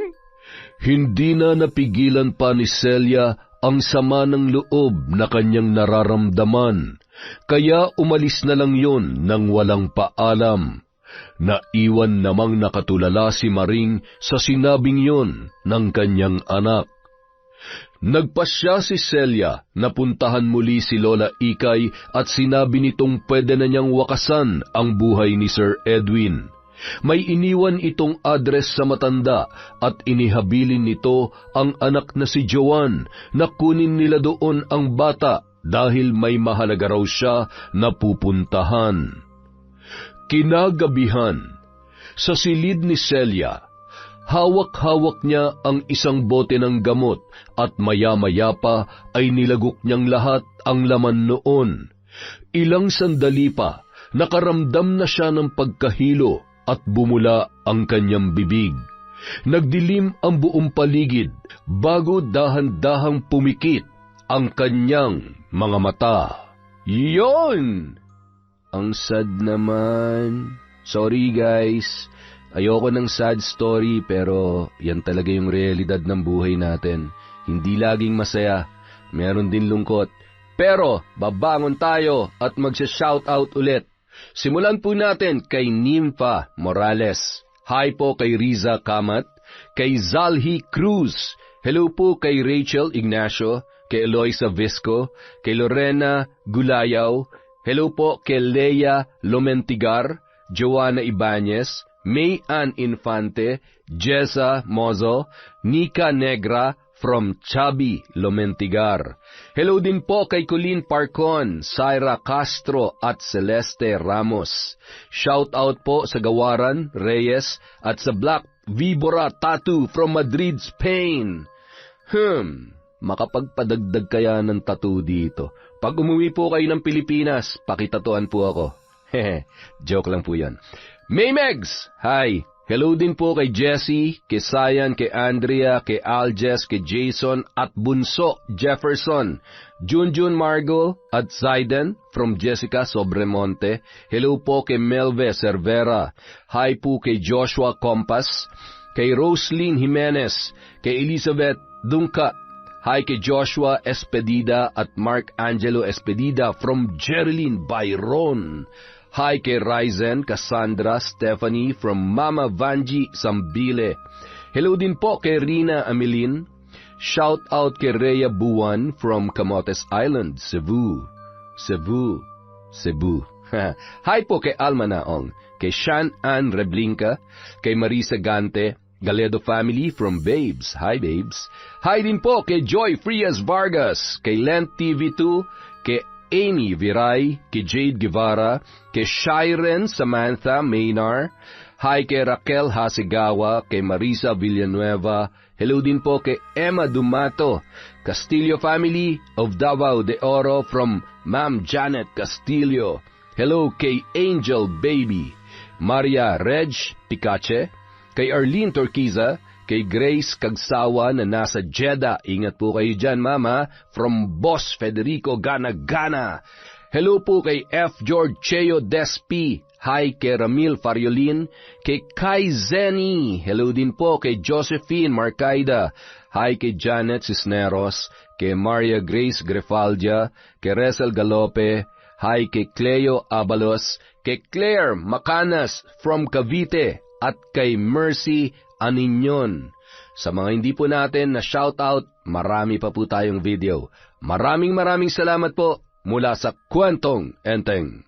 Hindi na napigilan pa ni Celia ang sama ng loob na kanyang nararamdaman, kaya umalis na lang yon nang walang paalam. Naiwan namang nakatulala si Maring sa sinabing yon ng kanyang anak. Nagpasya si Celia na puntahan muli si Lola Ikay at sinabi nitong pwede na niyang wakasan ang buhay ni Sir Edwin. May iniwan itong address sa matanda at inihabilin nito ang anak na si Joanne na kunin nila doon ang bata dahil may mahalaga raw siya na pupuntahan. Kinagabihan, sa silid ni Celia, hawak-hawak niya ang isang bote ng gamot at maya-maya pa ay nilagok niyang lahat ang laman noon. Ilang sandali pa, nakaramdam na siya ng pagkahilo at bumula ang kanyang bibig. Nagdilim ang buong paligid bago dahan-dahang pumikit ang kanyang mga mata. Yon! Ang sad naman. Sorry guys. Ayoko ng sad story pero yan talaga yung realidad ng buhay natin. Hindi laging masaya. Meron din lungkot. Pero babangon tayo at magsha-shoutout ulit. Simulan po natin kay Nympha Morales. Hi po kay Riza Kamat. Kay Zalhi Cruz. Hello po kay Rachel Ignacio. Kay Eloisa Visco. Kay Lorena Gulayaw. Hello po kay Leia Lomentigar, Joanna Ibanez, May Ann Infante, Jessa Mozo, Nika Negra from Chubby Lomentigar. Hello din po kay Colleen Parcon, Syra Castro at Celeste Ramos. Shout out po sa Gawaran Reyes at sa Black Vibora Tattoo from Madrid, Spain. Makapagpadagdag kaya ng tattoo dito. Pag umuwi po kayo ng Pilipinas, pakitatuan po ako. Joke lang po yan. Maymegs! Hi! Hello din po kay Jessie, kay Sayan, kay Andrea, kay Aljes, kay Jason, at Bunso Jefferson. Junjun Margo at Zaiden from Jessica Sobremonte. Hello po kay Melve Cervera. Hi po kay Joshua Compas, kay Roslyn Jimenez, kay Elizabeth Dungka. Hi kay Joshua Espedida at Mark Angelo Espedida from Jerilyn Byron. Hi kay Ryzen, Cassandra, Stephanie from Mama Vanji Sambile. Hello din po kay Rina Amelin. Shout out kay Rhea Buwan from Camotes Island, Cebu. Hi po kay Alma Naong, kay Shan Ann Reblinka, kay Marisa Gante, Galedo family from Babes. Hi, Babes. Hi din po kay Joy Frias Vargas, kay Lent TV2, kay Amy Viray, kay Jade Guevara, kay Shiren Samantha Maynar. Hi kay Raquel Hasigawa, kay Marisa Villanueva. Hello din po kay Emma Dumato, Castillo family of Davao de Oro from Ma'am Janet Castillo. Hello kay Angel Baby, Maria Reg Picache, kay Arlene Torquiza, kay Grace Kagsawa na nasa Jeddah. Ingat po kayo dyan, Mama. From Boss Federico Gana. Hello po kay F. George Cheo Despi. Hi kay Ramil Fariolin. Kay Kai Zeni. Hello din po kay Josephine Marcaida. Hi kay Janet Cisneros. Kay Maria Grace Grefaldia. Kay Resel Galope. Hi kay Cleo Abalos. Kay Claire Macanas from Cavite. At kay Mercy Aninyon. Sa mga hindi po natin na shoutout, marami pa po tayong video. Maraming salamat po mula sa Kwentong Enteng.